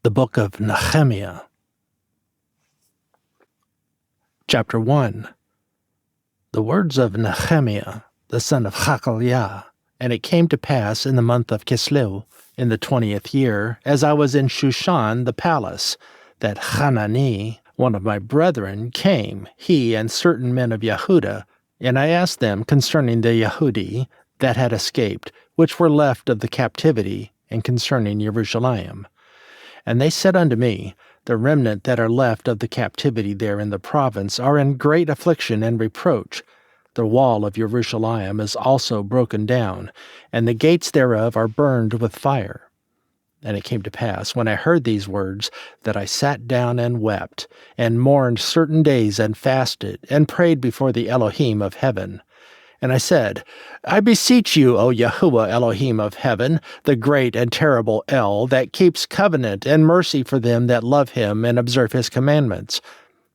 The book of Nehemiah. Chapter 1. The words of Nehemiah, the son of Hakaliah. And it came to pass in the month of Kislev, in the 20th year, as I was in Shushan the palace, that Hanani, one of my brethren, came, he and certain men of Yahudah, and I asked them concerning the Yehudi that had escaped, which were left of the captivity, and concerning Jerusalem. And they said unto me, The remnant that are left of the captivity there in the province are in great affliction and reproach. The wall of Jerusalem is also broken down, and the gates thereof are burned with fire. And it came to pass, when I heard these words, that I sat down and wept, and mourned certain days, and fasted, and prayed before the Elohim of heaven. And I said, I beseech you, O Yahuah Elohim of heaven, the great and terrible El, that keeps covenant and mercy for them that love him and observe his commandments.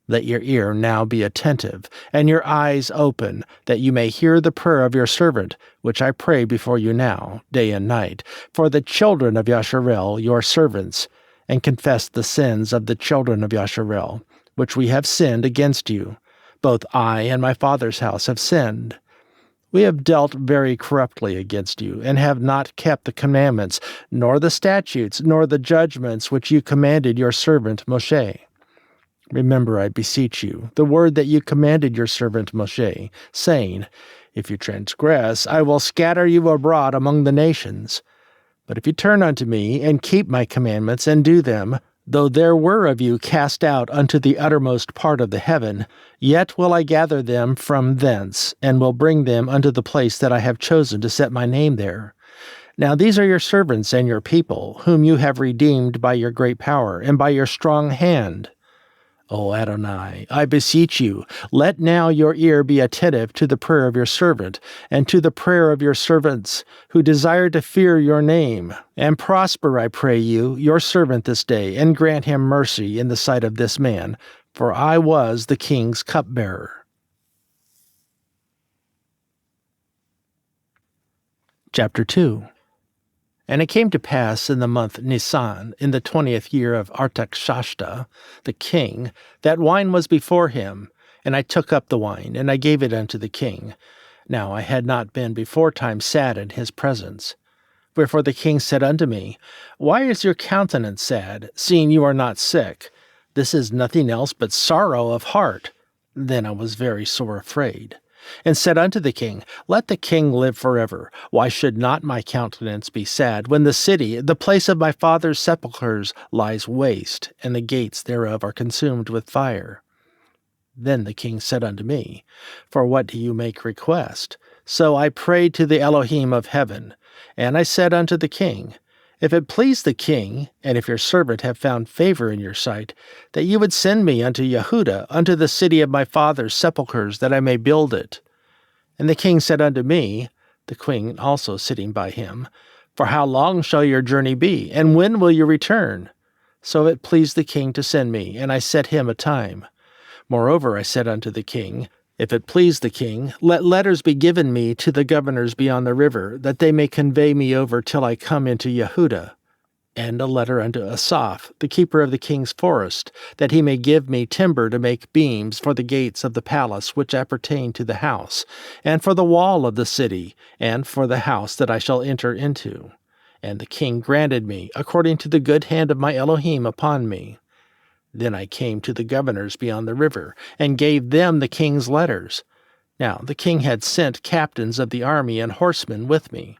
Let your ear now be attentive, and your eyes open, that you may hear the prayer of your servant, which I pray before you now, day and night, for the children of Yasharel, your servants, and confess the sins of the children of Yasharel, which we have sinned against you. Both I and my father's house have sinned. We have dealt very corruptly against you, and have not kept the commandments, nor the statutes, nor the judgments which you commanded your servant Moshe. Remember, I beseech you, the word that you commanded your servant Moshe, saying, If you transgress, I will scatter you abroad among the nations. But if you turn unto me, and keep my commandments, and do them, though there were of you cast out unto the uttermost part of the heaven, yet will I gather them from thence, and will bring them unto the place that I have chosen to set my name there. Now these are your servants and your people, whom you have redeemed by your great power, and by your strong hand. O Adonai, I beseech you, let now your ear be attentive to the prayer of your servant, and to the prayer of your servants, who desire to fear your name. And prosper, I pray you, your servant this day, and grant him mercy in the sight of this man, for I was the king's cupbearer. Chapter 2. And it came to pass in the month Nisan, in the 20th year of Artaxashta, the king, that wine was before him. And I took up the wine, and I gave it unto the king. Now I had not been beforetime sad in his presence. Wherefore the king said unto me, Why is your countenance sad, seeing you are not sick? This is nothing else but sorrow of heart. Then I was very sore afraid. And said unto the king, Let the king live forever. Why should not my countenance be sad, when the city, the place of my father's sepulchres, lies waste, and the gates thereof are consumed with fire? Then the king said unto me, For what do you make request? So I prayed to the Elohim of heaven. And I said unto the king, If it please the king, and if your servant have found favor in your sight, that you would send me unto Yahudah, unto the city of my father's sepulchres, that I may build it. And the king said unto me, the queen also sitting by him, For how long shall your journey be, and when will you return? So it pleased the king to send me, and I set him a time. Moreover I said unto the king, If it please the king, let letters be given me to the governors beyond the river, that they may convey me over till I come into Yahudah. And a letter unto Asaph, the keeper of the king's forest, that he may give me timber to make beams for the gates of the palace which appertain to the house, and for the wall of the city, and for the house that I shall enter into. And the king granted me, according to the good hand of my Elohim upon me. Then I came to the governors beyond the river, and gave them the king's letters. Now the king had sent captains of the army and horsemen with me.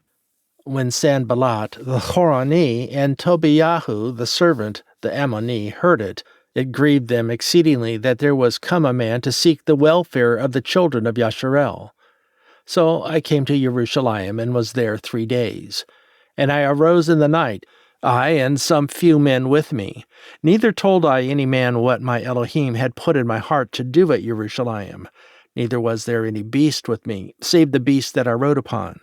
When Sanballat the Horoni and Tobiahu the servant, the Ammoni, heard it, it grieved them exceedingly that there was come a man to seek the welfare of the children of Yasharel. So I came to Jerusalem, and was there 3 days. And I arose in the night, I and some few men with me. Neither told I any man what my Elohim had put in my heart to do at Jerusalem. Neither was there any beast with me, save the beast that I rode upon.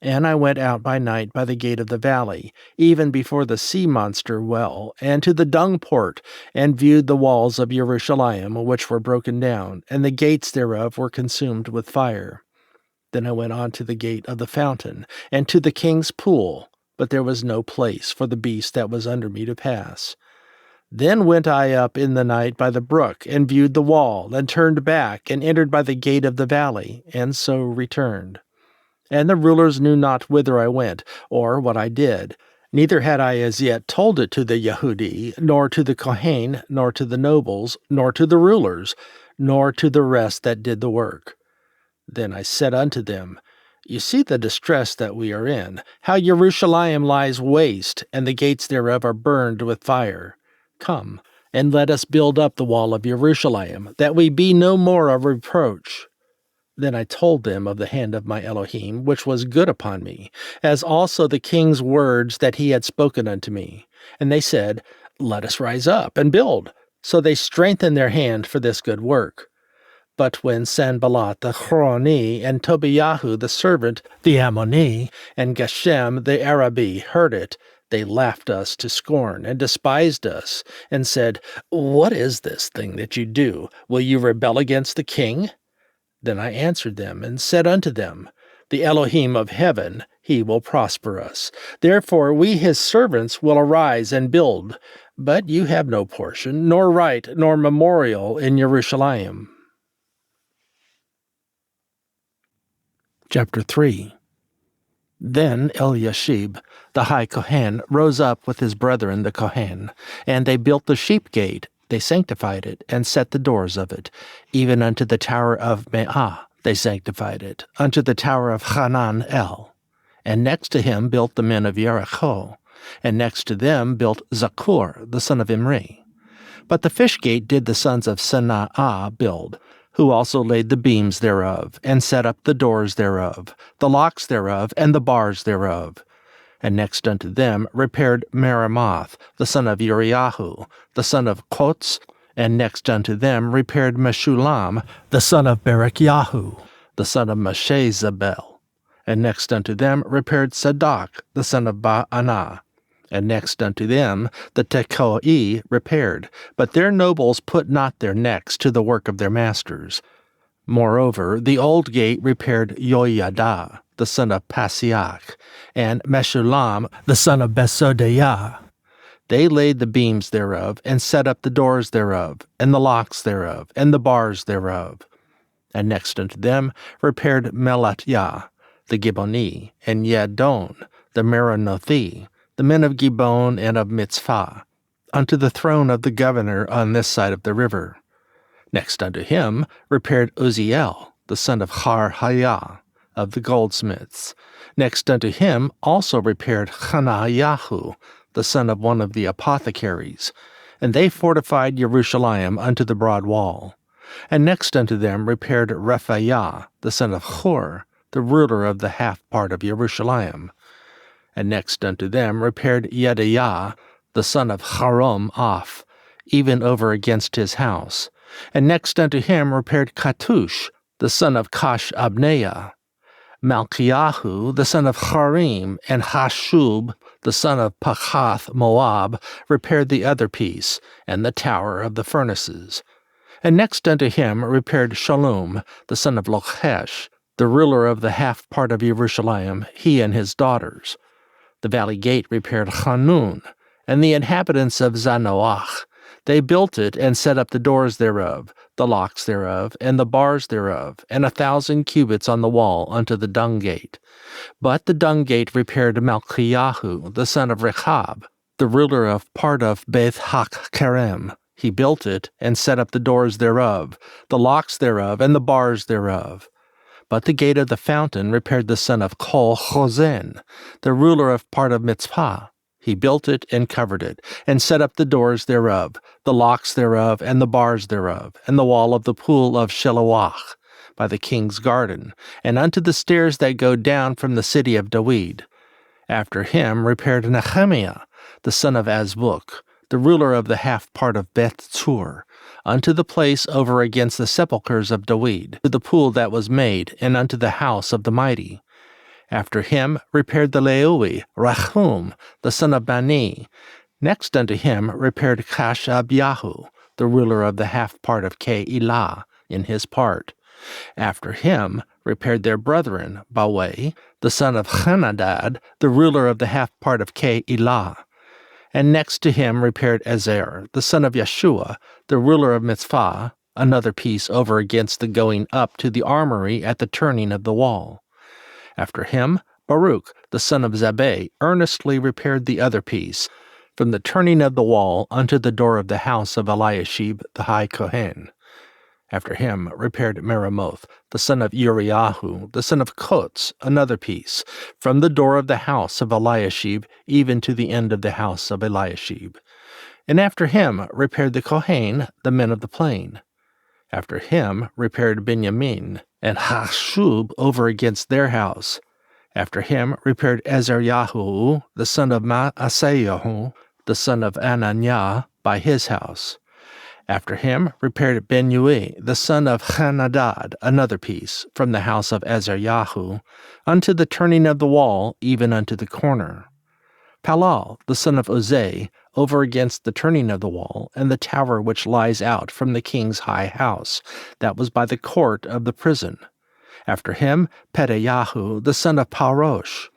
And I went out by night by the gate of the valley, even before the sea monster well, and to the dung port, and viewed the walls of Jerusalem, which were broken down, and the gates thereof were consumed with fire. Then I went on to the gate of the fountain, and to the king's pool, but there was no place for the beast that was under me to pass. Then went I up in the night by the brook, and viewed the wall, and turned back, and entered by the gate of the valley, and so returned. And the rulers knew not whither I went, or what I did. Neither had I as yet told it to the Yehudi, nor to the Kohen, nor to the nobles, nor to the rulers, nor to the rest that did the work. Then I said unto them, You see the distress that we are in, how Jerusalem lies waste, and the gates thereof are burned with fire. Come, and let us build up the wall of Jerusalem, that we be no more a reproach. Then I told them of the hand of my Elohim, which was good upon me, as also the king's words that he had spoken unto me. And they said, Let us rise up and build. So they strengthened their hand for this good work. But when Sanballat the Horoni, and Tobiyahu the servant, the Ammoni, and Geshem the Arabi heard it, they laughed us to scorn, and despised us, and said, What is this thing that you do? Will you rebel against the king? Then I answered them, and said unto them, The Elohim of heaven, he will prosper us. Therefore we his servants will arise and build. But you have no portion, nor right, nor memorial in Jerusalem. Chapter 3. Then Eliashib, the high Kohen, rose up with his brethren the Kohen, and they built the sheep gate. They sanctified it, and set the doors of it, even unto the tower of Meah. They sanctified it, unto the tower of Hanan El. And next to him built the men of Jericho, and next to them built Zakur, the son of Imri. But the fish gate did the sons of Senaa build, who also laid the beams thereof, and set up the doors thereof, the locks thereof, and the bars thereof. And next unto them repaired Meremoth, the son of Uriahu, the son of Kotz, and next unto them repaired Meshulam, the son of Berekyahu, the son of Meshezabel. And next unto them repaired Sadok, the son of Baanah. And next unto them the Tekoe repaired, but their nobles put not their necks to the work of their masters. Moreover, the old gate repaired Yoiada, the son of Pasiach, and Meshulam, the son of Besodeiah. They laid the beams thereof, and set up the doors thereof, and the locks thereof, and the bars thereof. And next unto them repaired Melatyah, the Gibboni, and Yadon, the Meronothi, the men of Gibbon and of Mitzvah, unto the throne of the governor on this side of the river. Next unto him repaired Uzziel, the son of Harhayah, of the goldsmiths. Next unto him also repaired Hananiah, the son of one of the apothecaries. And they fortified Jerusalem unto the broad wall. And next unto them repaired Rephaiah, the son of Hur, the ruler of the half part of Jerusalem. And next unto them repaired Yediah, the son of Harom off, even over against his house. And next unto him repaired Kattush, the son of Kash-abneah. Malchiahu, the son of Harim, and Hashub, the son of Pachath Moab, repaired the other piece, and the tower of the furnaces. And next unto him repaired Shallum, the son of Lochesh, the ruler of the half part of Jerusalem, he and his daughters. The valley gate repaired Hanun, and the inhabitants of Zanoach. They built it, and set up the doors thereof, the locks thereof, and the bars thereof, and 1,000 cubits on the wall unto the dung gate. But the dung gate repaired Malchiahu, the son of Rechab, the ruler of part of Beth Hakkerem. He built it, and set up the doors thereof, the locks thereof, and the bars thereof. But the gate of the fountain repaired the son of Kol Hosen, the ruler of part of Mitzvah. He built it and covered it, and set up the doors thereof, the locks thereof, and the bars thereof, and the wall of the pool of Sheloach, by the king's garden, and unto the stairs that go down from the city of David. After him repaired Nehemiah, the son of Azbuk, the ruler of the half part of Beth-Zur, unto the place over against the sepulchres of David, to the pool that was made, and unto the house of the mighty. After him repaired the Leui, Rachum, the son of Bani. Next unto him repaired Kashabyahu, the ruler of the half part of Keilah, in his part. After him repaired their brethren, Baweh, the son of Henadad, the ruler of the half part of Keilah. And next to him repaired Ezer, the son of Yeshua, the ruler of Mitzvah, another piece over against the going up to the armory at the turning of the wall. After him, Baruch, the son of Zabbai, earnestly repaired the other piece, from the turning of the wall unto the door of the house of Eliashib the high Kohen. After him repaired Meremoth, the son of Uriahu, the son of Kotz, another piece, from the door of the house of Eliashib even to the end of the house of Eliashib. And after him repaired the Kohen, the men of the plain. After him repaired Benjamin, and Hashub over against their house. After him repaired Ezaryahu, the son of Maaseyahu, the son of Ananiah, by his house. After him repaired Benui, the son of Henadad, another piece, from the house of Ezaryahu, unto the turning of the wall, even unto the corner. Palal, the son of Uzai, over against the turning of the wall, and the tower which lies out from the king's high house, that was by the court of the prison. After him Pedayahu, the son of Parosh.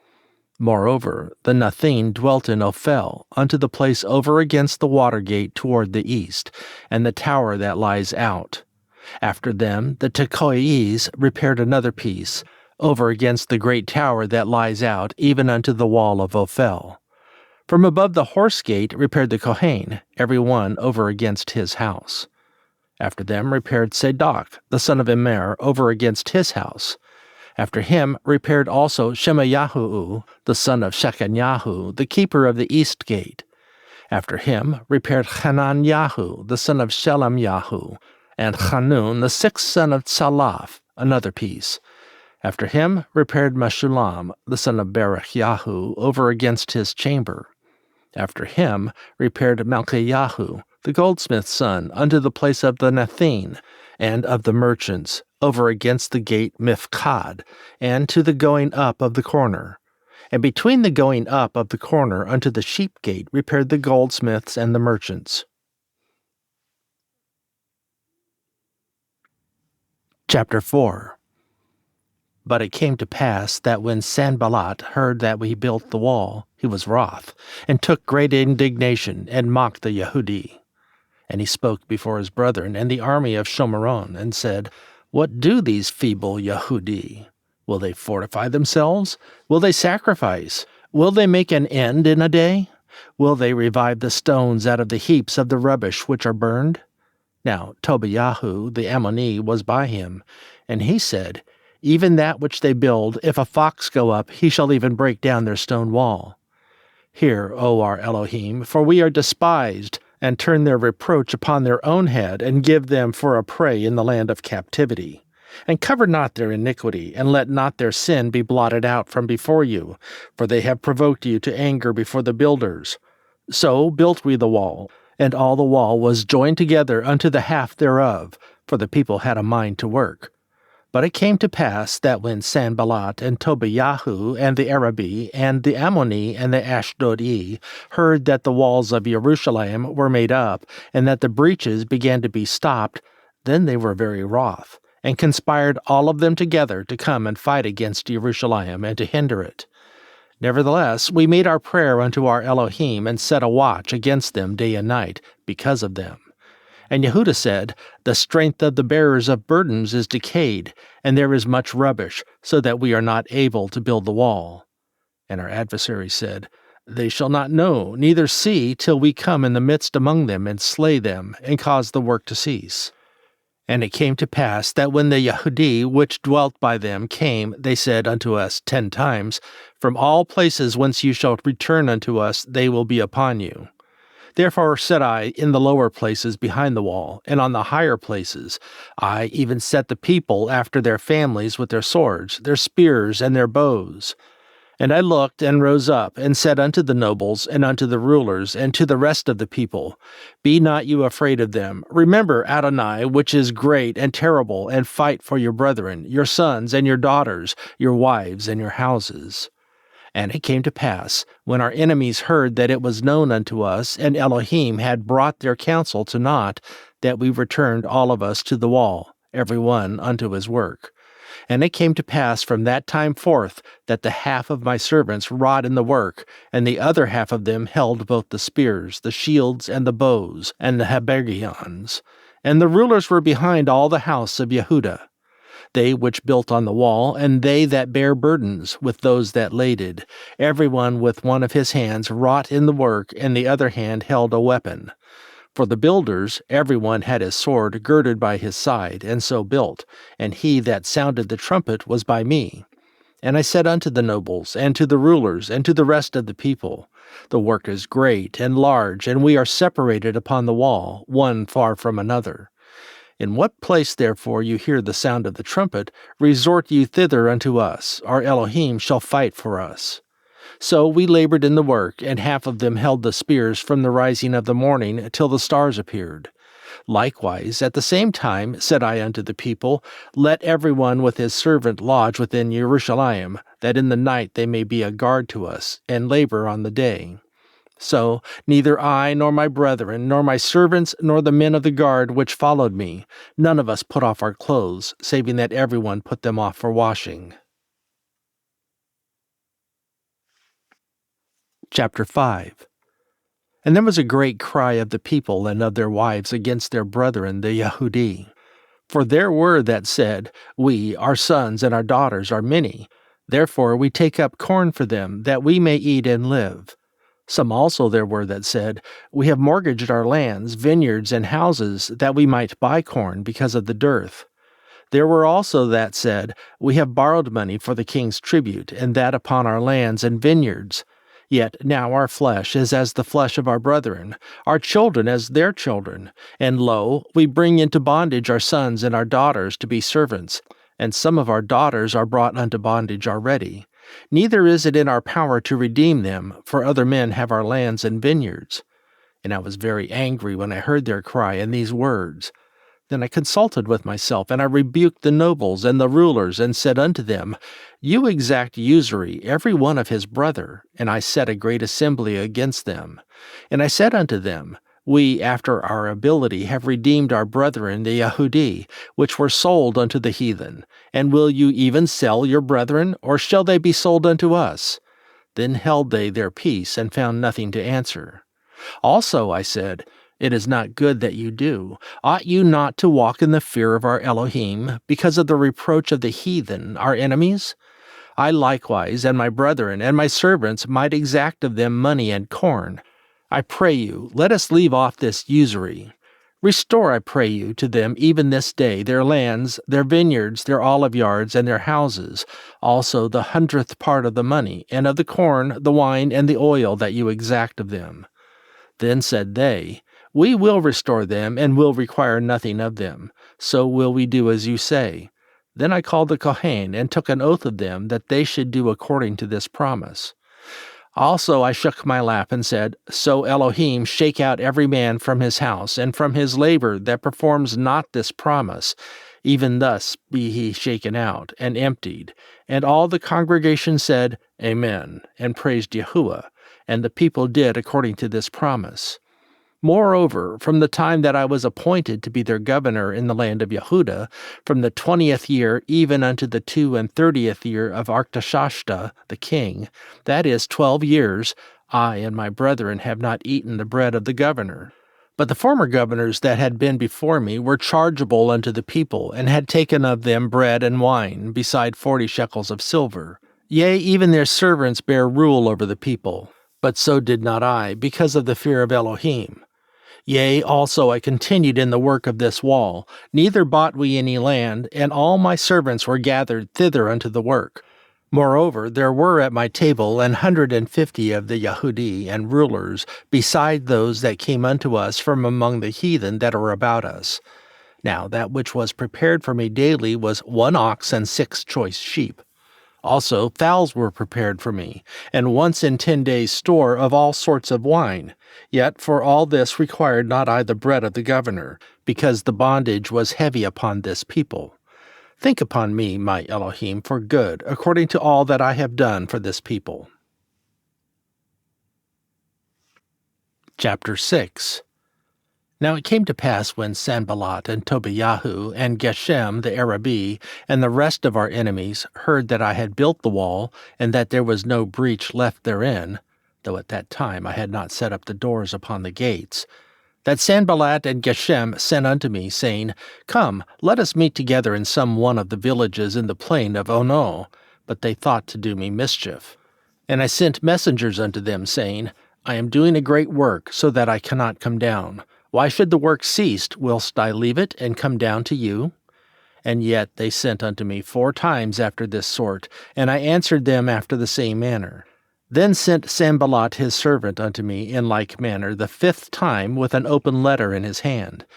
Moreover, the Nathin dwelt in Ophel, unto the place over against the water gate toward the east, and the tower that lies out. After them the Tekois repaired another piece, over against the great tower that lies out, even unto the wall of Ophel. From above the horse gate repaired the Kohen, every one over against his house. After them repaired Sadok, the son of Immer, over against his house. After him repaired also Shemayahu, the son of Shechanyahu, the keeper of the east gate. After him repaired Hananyahu, the son of Shelemyahu, and Hanun, the sixth son of Salaph, another piece. After him repaired Meshullam, the son of Berechiahu, over against his chamber. After him repaired Malchiyahu, the goldsmith's son, unto the place of the Nathin, and of the merchants, over against the gate Mifkad, and to the going up of the corner. And between the going up of the corner unto the sheep gate repaired the goldsmiths and the merchants. Chapter 4. But it came to pass that when Sanballat heard that we built the wall, he was wroth, and took great indignation, and mocked the Yehudi. And he spoke before his brethren and the army of Shomeron, and said, What do these feeble Yehudi? Will they fortify themselves? Will they sacrifice? Will they make an end in a day? Will they revive the stones out of the heaps of the rubbish which are burned? Now Tobiyahu the Ammoni was by him, and he said, Even that which they build, if a fox go up, he shall even break down their stone wall. Hear, O our Elohim, for we are despised, and turn their reproach upon their own head, and give them for a prey in the land of captivity. And cover not their iniquity, and let not their sin be blotted out from before you, for they have provoked you to anger before the builders. So built we the wall, and all the wall was joined together unto the half thereof, for the people had a mind to work. But it came to pass that when Sanballat and Tobiyahu and the Arabi and the Ammoni and the Ashdodi heard that the walls of Jerusalem were made up, and that the breaches began to be stopped, then they were very wroth, and conspired all of them together to come and fight against Jerusalem and to hinder it. Nevertheless, we made our prayer unto our Elohim, and set a watch against them day and night, because of them. And Yehudah said, The strength of the bearers of burdens is decayed, and there is much rubbish, so that we are not able to build the wall. And our adversary said, They shall not know, neither see, till we come in the midst among them, and slay them, and cause the work to cease. And it came to pass that when the Yehudi which dwelt by them came, they said unto us 10 times, From all places whence you shall return unto us, they will be upon you. Therefore said I, in the lower places behind the wall, and on the higher places, I even set the people after their families with their swords, their spears, and their bows. And I looked and rose up, and said unto the nobles, and unto the rulers, and to the rest of the people, Be not you afraid of them. Remember Adonai, which is great and terrible, and fight for your brethren, your sons and your daughters, your wives and your houses. And it came to pass, when our enemies heard that it was known unto us, and Elohim had brought their counsel to naught, that we returned all of us to the wall, every one unto his work. And it came to pass from that time forth that the half of my servants wrought in the work, and the other half of them held both the spears, the shields, and the bows, and the habergeons. And the rulers were behind all the house of Yehudah, they which built on the wall, and they that bare burdens, with those that laded, every one with one of his hands wrought in the work, and the other hand held a weapon. For the builders, every one had his sword girded by his side, and so built, and he that sounded the trumpet was by me. And I said unto the nobles, and to the rulers, and to the rest of the people, the work is great and large, and we are separated upon the wall, one far from another. In what place therefore you hear the sound of the trumpet, resort ye thither unto us, our Elohim shall fight for us. So we labored in the work, and half of them held the spears from the rising of the morning till the stars appeared. Likewise, at the same time said I unto the people, let every one with his servant lodge within Jerusalem, that in the night they may be a guard to us, and labor on the day. So neither I, nor my brethren, nor my servants, nor the men of the guard which followed me, none of us put off our clothes, saving that every one put them off for washing. Chapter 5. And there was a great cry of the people and of their wives against their brethren the Yahudi. For there were that said, we, our sons and our daughters, are many. Therefore we take up corn for them, that we may eat and live. Some also there were that said, we have mortgaged our lands, vineyards, and houses, that we might buy corn because of the dearth. There were also that said, we have borrowed money for the king's tribute, and that upon our lands and vineyards. Yet now our flesh is as the flesh of our brethren, our children as their children. And lo, we bring into bondage our sons and our daughters to be servants, and some of our daughters are brought unto bondage already. Neither is it in our power to redeem them, for other men have our lands and vineyards. And I was very angry when I heard their cry and these words. Then I consulted with myself, and I rebuked the nobles and the rulers, and said unto them, you exact usury, every one of his brother. And I set a great assembly against them. And I said unto them, we, after our ability, have redeemed our brethren the Yahudi, which were sold unto the heathen. And will you even sell your brethren, or shall they be sold unto us? Then held they their peace, and found nothing to answer. Also I said, it is not good that you do. Ought you not to walk in the fear of our Elohim, because of the reproach of the heathen, our enemies? I likewise, and my brethren, and my servants, might exact of them money and corn. I pray you, let us leave off this usury. Restore, I pray you, to them even this day their lands, their vineyards, their olive yards, and their houses, also the 100th part of the money, and of the corn, the wine, and the oil that you exact of them. Then said they, we will restore them, and will require nothing of them. So will we do as you say. Then I called the Kohen, and took an oath of them, that they should do according to this promise. Also I shook my lap, and said, so Elohim shake out every man from his house, and from his labor that performs not this promise. Even thus be he shaken out, and emptied. And all the congregation said, Amen, and praised Yahuah. And the people did according to this promise. Moreover, from the time that I was appointed to be their governor in the land of Yehudah, from the 20th year even unto the 32nd year of Artashashta the king, that is 12 years, I and my brethren have not eaten the bread of the governor. But the former governors that had been before me were chargeable unto the people, and had taken of them bread and wine, beside 40 shekels of silver. Yea, even their servants bare rule over the people. But so did not I, because of the fear of Elohim. Yea, also I continued in the work of this wall, neither bought we any land, and all my servants were gathered thither unto the work. Moreover, there were at my table 150 of the Yahudi and rulers, beside those that came unto us from among the heathen that are about us. Now that which was prepared for me daily was 1 ox and 6 choice sheep. Also fowls were prepared for me, and once in 10 days' store of all sorts of wine. Yet for all this required not I the bread of the governor, because the bondage was heavy upon this people. Think upon me, my Elohim, for good, according to all that I have done for this people. Chapter 6. Now it came to pass when Sanballat and Tobiah and Geshem the Arabi and the rest of our enemies heard that I had built the wall, and that there was no breach left therein, though at that time I had not set up the doors upon the gates, that Sanballat and Geshem sent unto me, saying, Come, let us meet together in some one of the villages in the plain of Ono. But they thought to do me mischief. And I sent messengers unto them, saying, I am doing a great work, so that I cannot come down. Why should the work cease, whilst I leave it, and come down to you? And yet they sent unto me 4 times after this sort, and I answered them after the same manner. Then sent Sanballat his servant unto me in like manner the 5th time with an open letter in his hand,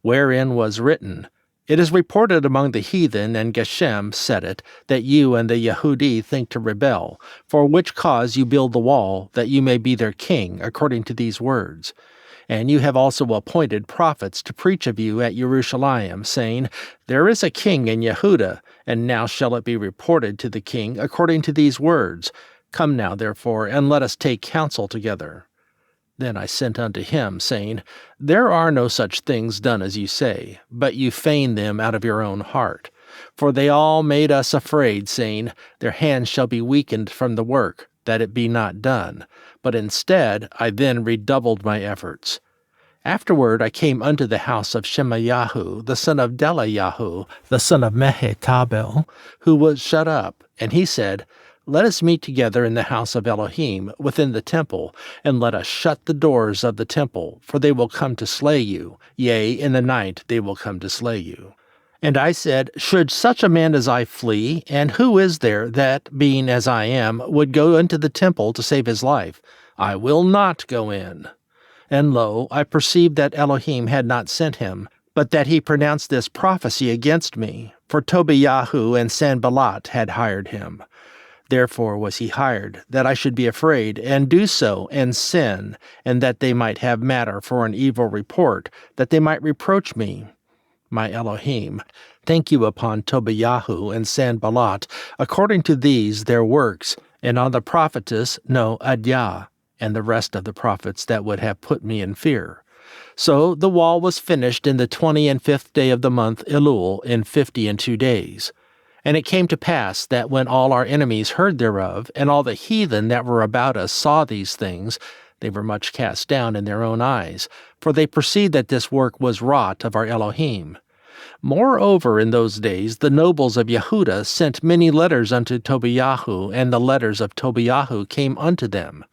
wherein was written, It is reported among the heathen, and Geshem said it, that you and the Yehudi think to rebel, for which cause you build the wall, that you may be their king, according to these words. And you have also appointed prophets to preach of you at Jerusalem, saying, There is a king in Yehudah, and now shall it be reported to the king according to these words. Come now, therefore, and let us take counsel together. Then I sent unto him, saying, There are no such things done as you say, but you feign them out of your own heart. For they all made us afraid, saying, Their hands shall be weakened from the work, that it be not done. But instead I then redoubled my efforts. Afterward I came unto the house of Shemayahu, the son of Delayahu, the son of Mehetabel, who was shut up, and he said, Let us meet together in the house of Elohim, within the temple, and let us shut the doors of the temple, for they will come to slay you. Yea, in the night they will come to slay you. And I said, Should such a man as I flee? And who is there that, being as I am, would go into the temple to save his life? I will not go in. And lo, I perceived that Elohim had not sent him, but that he pronounced this prophecy against me, for Tobiah and Sanballat had hired him. Therefore was he hired, that I should be afraid, and do so, and sin, and that they might have matter for an evil report, that they might reproach me. My Elohim, thank you upon Tobiah and Sanballat, according to these their works, and on the prophetess Noadiah, and the rest of the prophets that would have put me in fear. So the wall was finished in the 25th day of the month Elul, in 52 days. And it came to pass that when all our enemies heard thereof, and all the heathen that were about us saw these things, they were much cast down in their own eyes, for they perceived that this work was wrought of our Elohim. Moreover, in those days the nobles of Yehudah sent many letters unto Tobiah, and the letters of Tobiah came unto them.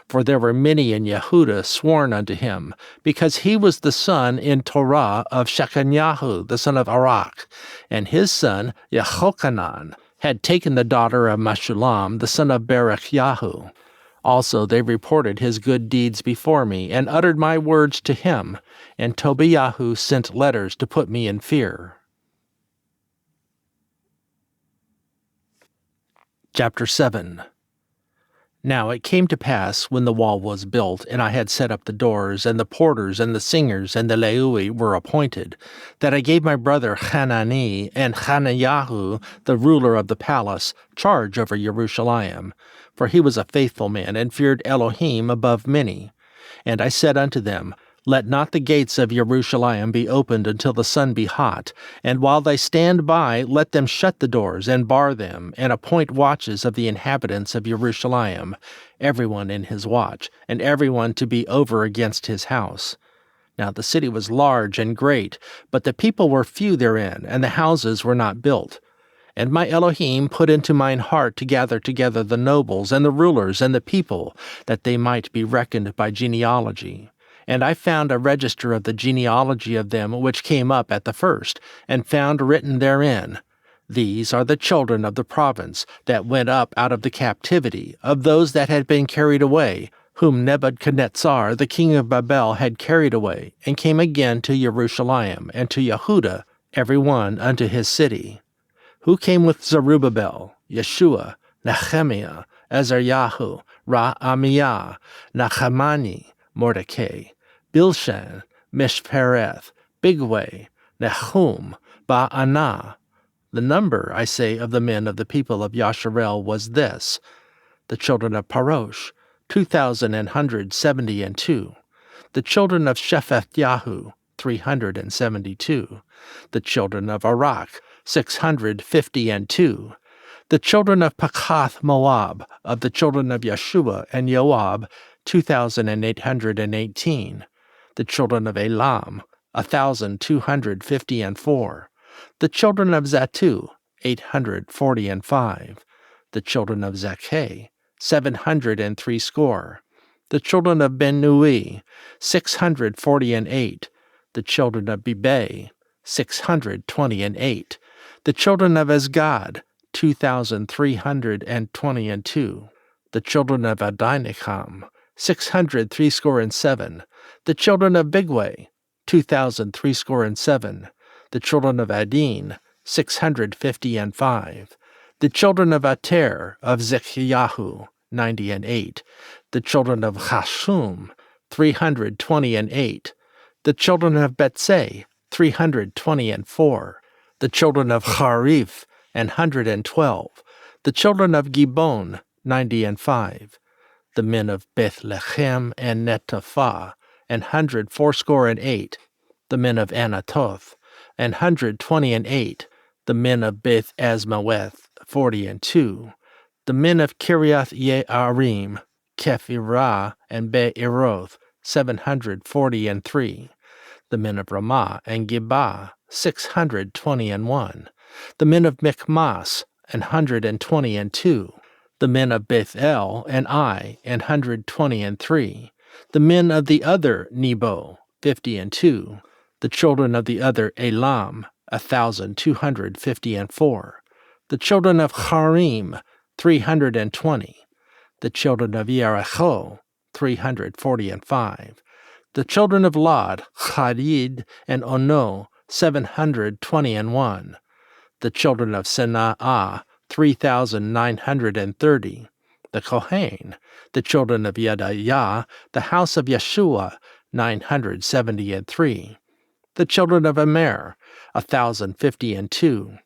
For there were many in Yehudah sworn unto him, because he was the son in Torah of Shechaniah the son of Arak, and his son Yehochanan had taken the daughter of Meshullam the son of Berechiah. Also they reported his good deeds before me, and uttered my words to him, and Tobiah sent letters to put me in fear. Chapter 7. Now it came to pass, when the wall was built, and I had set up the doors, and the porters, and the singers, and the Leui were appointed, that I gave my brother Hanani, and Hananiah, the ruler of the palace, charge over Jerusalem. For he was a faithful man, and feared Elohim above many. And I said unto them, Let not the gates of Jerusalem be opened until the sun be hot, and while they stand by, let them shut the doors, and bar them, and appoint watches of the inhabitants of Jerusalem, every one in his watch, and every one to be over against his house. Now the city was large and great, but the people were few therein, and the houses were not built. And my Elohim put into mine heart to gather together the nobles and the rulers and the people, that they might be reckoned by genealogy. And I found a register of the genealogy of them which came up at the first, and found written therein, These are the children of the province that went up out of the captivity, of those that had been carried away, whom Nebuchadnezzar the king of Babel had carried away, and came again to Jerusalem and to Yehudah, every one unto his city. Who came with Zerubbabel, Yeshua, Nehemiah, Azariah, Ra'amiah, Nachamani, Mordecai, Bilshan, Mishpereth, Bigway, Nahum, Ba'anah. The number, I say, of the men of the people of Yasharel was this: the children of Parosh, 2,172. The children of Shephatiah, 372. The children of Arak, 652. The children of Pakath Moab, of the children of Yeshua and Joab, 2,818. The children of Elam, 1,254. The children of Zatu, 845. The children of Zakeh, 703 score. The children of Ben-Nui, 648. The children of Bebe, 628. The children of Azgad, 2,322. The children of Adinacham, 603 score and 7. The children of Bigway, 2,003 score and 7. The children of Adin, 655. The children of Ater, of Zechiyahu, 90 The children of Hashum, 320 The children of Betsay, 320 The children of Harif, 112. The children of Gibbon, 90 The men of Bethlehem and Netophath, 180. The men of Anatoth, 128. The men of Beth Asmaweth, 42. The men of Kiriath Yearim, Kephirah, and Beeroth, 743. The men of Ramah and Gibah, 621. The men of Michmas, 122. The men of Bethel and Ai, 123. The men of the other Nebo, 52. The children of the other Elam, 1,254. The children of Harim, 320. The children of Yericho, 345. The children of Lod, Hadid, and Ono, 721. The children of Senaa, 3,930. The Kohain, the children of Yedaiah, the house of Yeshua, 973. The children of Amer, 1,052.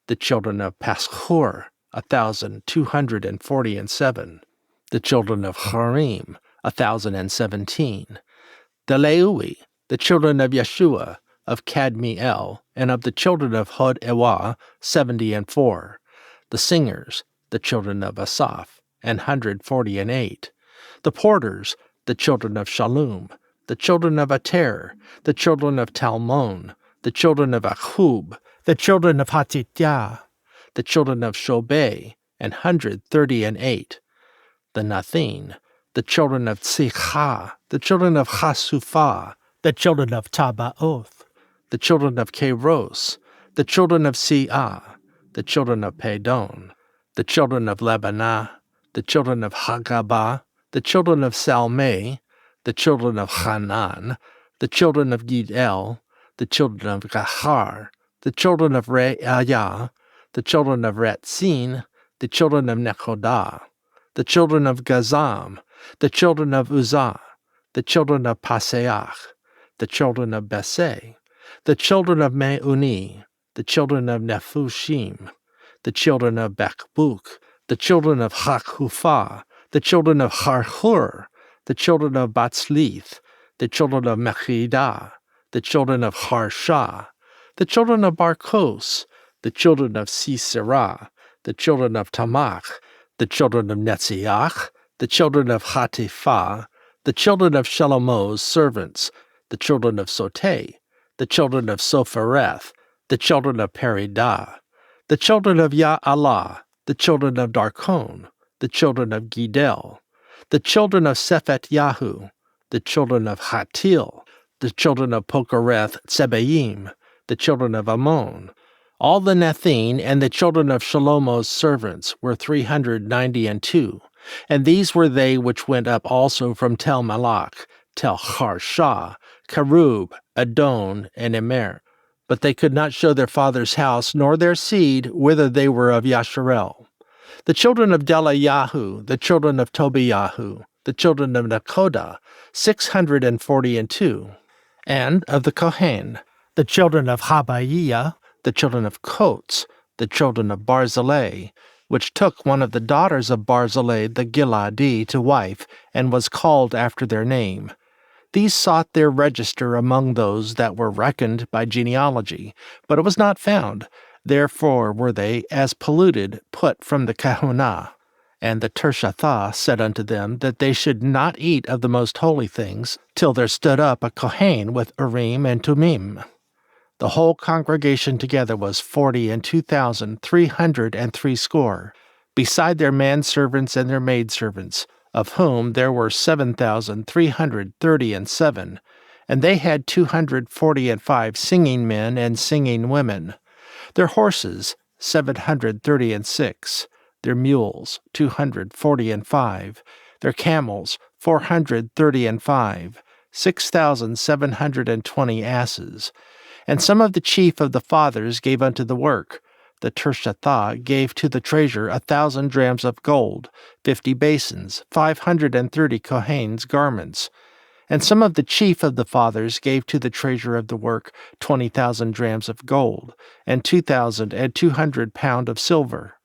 The children of Paschur, 1,247. The children of Harim, 1,017. The Leui, the children of Yeshua, of Kadmiel, and of the children of Hod-Ewah, 74. The singers, the children of Asaph, 148. The porters, the children of Shallum, the children of Ater, the children of Talmon, the children of Achub, the children of Hatitiah, the children of Shobei, 138. The Nathin, the children of Tzikha, the children of Hasupha, the children of Tabaoth, the children of Keros, the children of Siah, the children of Pedon, the children of Lebanah, the children of Hagabah, the children of Salmei, the children of Hanan, the children of Gidel, the children of Gahar, the children of Re'ayah, the children of Retzin, the children of Nekodah, the children of Gazam, the children of Uzzah, the children of Paseach, the children of Besei, the children of Meuni, the children of Nephushim, the children of Bakbuk, the children of Hakhupha, the children of Harhur, the children of Batzlith, the children of Mechidah, the children of Harsha, the children of Barkos, the children of Sisera, the children of Tamach, the children of Netziach, the children of Hatipha, the children of Shalomo's servants, the children of Soteh, the children of Sophereth, the children of Peridah, the children of Ya'alah, the children of Darkon, the children of Gidel, the children of Sephet Yahu, the children of Hatil, the children of Pokereth Tsebaim, the children of Ammon. All the Nethin and the children of Shalomo's servants were 392, and these were they which went up also from Tel Malach, Tel Harsha, Karub, Adon, and Emer. But they could not show their father's house, nor their seed, whither they were of Yasharel. The children of Delayahu, the children of Tobiyahu, the children of Nakoda, 642. And of the Kohen, the children of Habayiah, the children of Kots, the children of Barzillai, which took one of the daughters of Barzillai the Gileadi to wife, and was called after their name. These sought their register among those that were reckoned by genealogy, but it was not found. Therefore were they, as polluted, put from the kahunah. And the Tirshatha said unto them that they should not eat of the most holy things, till there stood up a Kohen with Urim and Tumim. The whole congregation together was 42,360, beside their manservants and their maidservants, of whom there were 7,337, and they had 245 singing men and singing women. Their horses, 736, their mules, 245, their camels, 435, 6,720 asses. And some of the chief of the fathers gave unto the work. The Tirshatha gave to the treasure 1,000 drams of gold, 50 basins, 530 Kohanes' garments. And some of the chief of the fathers gave to the treasure of the work 20,000 drams of gold, and 2,200 pound of silver.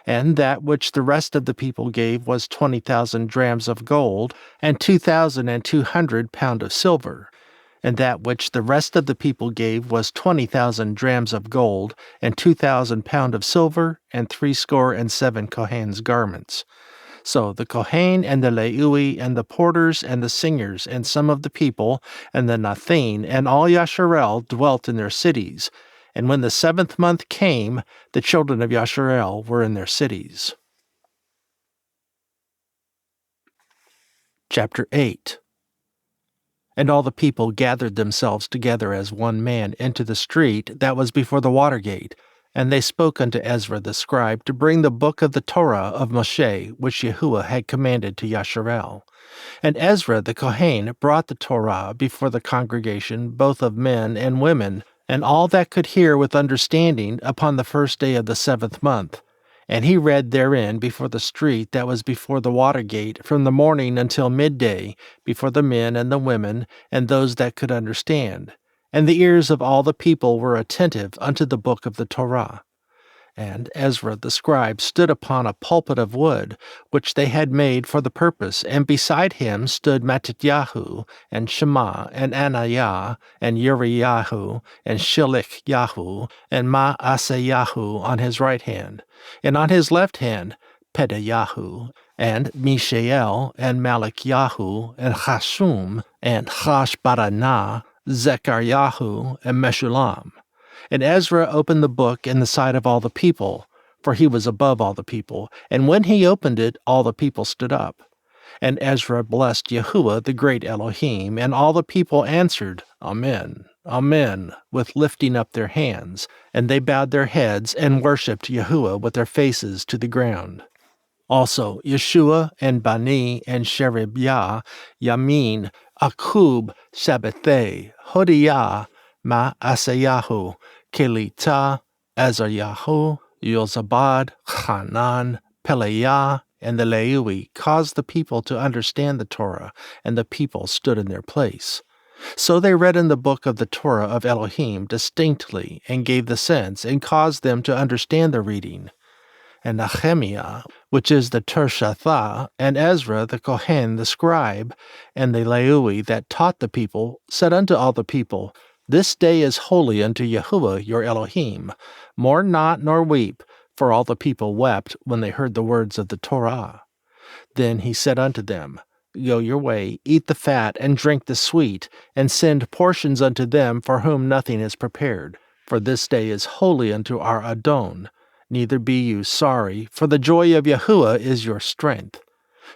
And that which the rest of the people gave was 20,000 drams of gold, and 2,200 pound of silver. And that which the rest of the people gave was 20,000 drams of gold, and 2,000 pound of silver, and 67 Kohanes' garments. So the Kohen and the Leui and the porters and the singers and some of the people and the Nathin and all Yasharel dwelt in their cities. And when the 7th month came, the children of Yasharel were in their cities. Chapter 8. And all the people gathered themselves together as one man into the street that was before the water gate. And they spoke unto Ezra the scribe to bring the book of the Torah of Moshe, which Yahuah had commanded to Yasharel. And Ezra the Kohen brought the Torah before the congregation, both of men and women, and all that could hear with understanding, upon the first day of the 7th month. And he read therein before the street that was before the water gate, from the morning until midday, before the men and the women, and those that could understand. And the ears of all the people were attentive unto the book of the Torah. And Ezra the scribe stood upon a pulpit of wood, which they had made for the purpose, and beside him stood Mattityahu, and Shema, and Ananiah, and Uriyahu, and Shilikyahu, and Maaseyahu on his right hand, and on his left hand Pedayahu, and Mishael, and Malachyahu, and Hashum, and Hashbaranah, Zechariahu, and Meshullam. And Ezra opened the book in the sight of all the people, for he was above all the people. And when he opened it, all the people stood up. And Ezra blessed Yahuah, the great Elohim, and all the people answered, Amen, Amen, with lifting up their hands. And they bowed their heads and worshipped Yahuah with their faces to the ground. Also Yeshua and Bani and Sherebiah, Yamin, Akub, Shabbathai, Hodiah, Maaseyahu, Kelita, Azaryahu, Yozabad, Hanan, Peleah, and the Leui caused the people to understand the Torah, and the people stood in their place. So they read in the book of the Torah of Elohim distinctly, and gave the sense, and caused them to understand the reading. And Nehemiah, which is the Tirshatha, and Ezra the Kohen the scribe, and the Leui that taught the people, said unto all the people, This day is holy unto Yahuah your Elohim. Mourn not nor weep, for all the people wept when they heard the words of the Torah. Then he said unto them, Go your way, eat the fat, and drink the sweet, and send portions unto them for whom nothing is prepared. For this day is holy unto our Adon. Neither be you sorry, for the joy of Yahuah is your strength.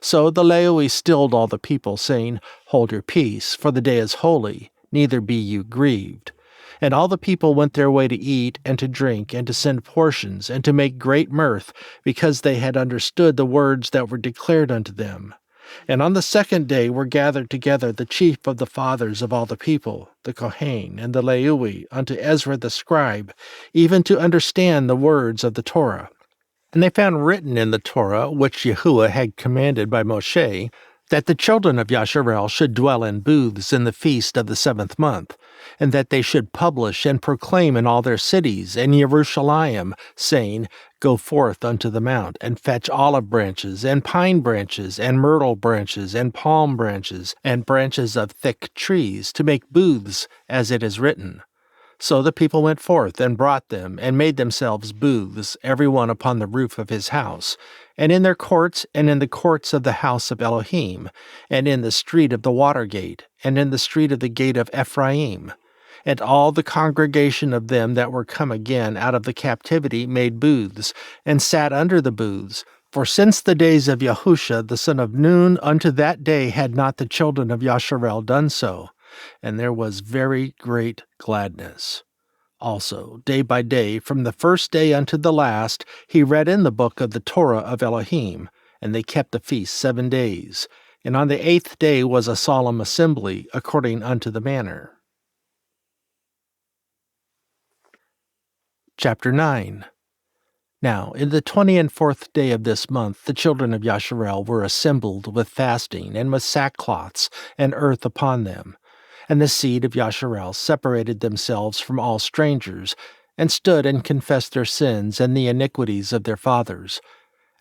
So the Leui stilled all the people, saying, Hold your peace, for the day is holy, neither be you grieved. And all the people went their way to eat and to drink and to send portions and to make great mirth, because they had understood the words that were declared unto them. And on the 2nd day were gathered together the chief of the fathers of all the people, the Kohen and the Leui, unto Ezra the scribe, even to understand the words of the Torah. And they found written in the Torah, which Yahuah had commanded by Moshe, that the children of Yasharel should dwell in booths in the feast of the 7th month, and that they should publish and proclaim in all their cities and Jerusalem, saying, Go forth unto the mount, and fetch olive branches, and pine branches, and myrtle branches, and palm branches, and branches of thick trees, to make booths, as it is written. So the people went forth and brought them, and made themselves booths, every one upon the roof of his house, and in their courts, and in the courts of the house of Elohim, and in the street of the water gate, and in the street of the gate of Ephraim. And all the congregation of them that were come again out of the captivity made booths, and sat under the booths. For since the days of Yahusha the son of Nun unto that day had not the children of Yasharel done so, and there was very great gladness. Also, day by day, from the first day unto the last, he read in the book of the Torah of Elohim, and they kept the feast 7 days. And on the 8th day was a solemn assembly, according unto the manner. Chapter 9. Now, in the 24th day of this month, the children of Yasharel were assembled with fasting, and with sackcloths, and earth upon them. And the seed of Yasharel separated themselves from all strangers, and stood and confessed their sins and the iniquities of their fathers.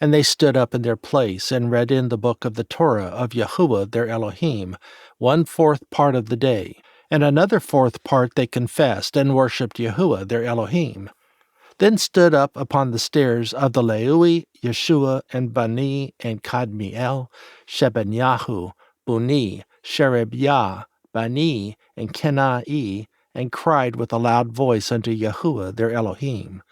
And they stood up in their place, and read in the book of the Torah of Yahuah their Elohim, 1/4 part of the day, and another 4th part they confessed, and worshipped Yahuah their Elohim. Then stood up upon the stairs of the Leui, Yeshua, and Bani, and Kadmiel, Shebanyahu, Buni, Sherebiah, Bani, and Kenai, and cried with a loud voice unto Yahuah their Elohim.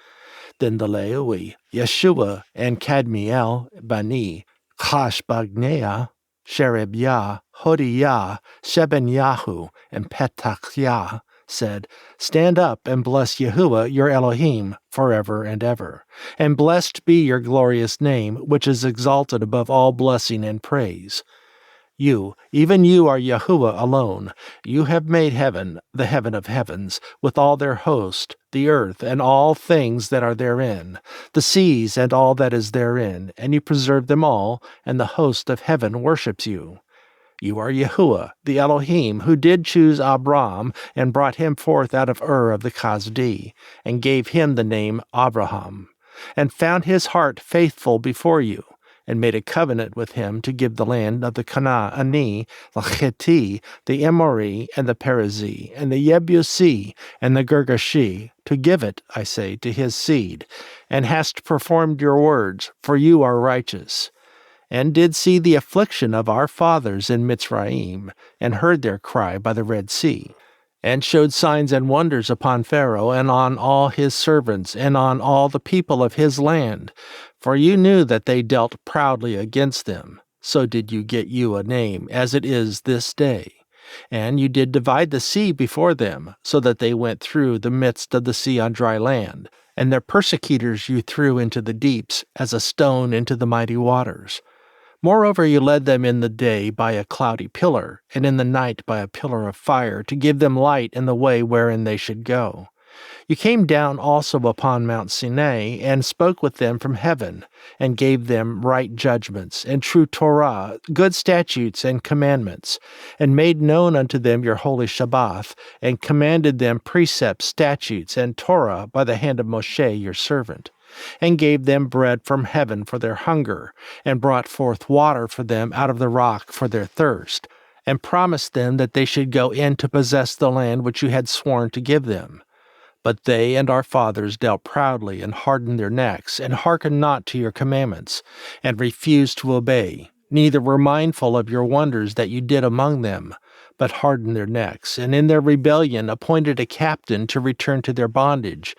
Then the Leui, Yeshua, and Kadmiel, Bani, Chashbagneah, Sherebiah, Hodiah, Shebanyahu, and Petachiah, said, Stand up and bless Yahuah your Elohim forever and ever. And blessed be your glorious name, which is exalted above all blessing and praise. You, even you are Yahuah alone. You have made heaven, the heaven of heavens, with all their host, the earth, and all things that are therein, the seas and all that is therein, and you preserve them all, and the host of heaven worships you. You are Yahuah, the Elohim, who did choose Abram, and brought him forth out of Ur of the Chaldee, and gave him the name Abraham, and found his heart faithful before you, and made a covenant with him to give the land of the Canaanite, the Hittite, the Amorite, and the Perizzite, and the Yebusi, and the Girgashi, to give it, I say, to his seed, and hast performed your words, for you are righteous. And did see the affliction of our fathers in Mitzrayim, and heard their cry by the Red Sea, and showed signs and wonders upon Pharaoh, and on all his servants, and on all the people of his land. For you knew that they dealt proudly against them. So did you get you a name, as it is this day. And you did divide the sea before them, so that they went through the midst of the sea on dry land. And their persecutors you threw into the deeps, as a stone into the mighty waters. Moreover, you led them in the day by a cloudy pillar, and in the night by a pillar of fire, to give them light in the way wherein they should go. You came down also upon Mount Sinai, and spoke with them from heaven, and gave them right judgments, and true Torah, good statutes and commandments, and made known unto them your holy Shabbath, and commanded them precepts, statutes, and Torah by the hand of Moshe your servant, and gave them bread from heaven for their hunger, and brought forth water for them out of the rock for their thirst, and promised them that they should go in to possess the land which you had sworn to give them. But they and our fathers dealt proudly, and hardened their necks, and hearkened not to your commandments, and refused to obey, neither were mindful of your wonders that you did among them, but hardened their necks, and in their rebellion appointed a captain to return to their bondage.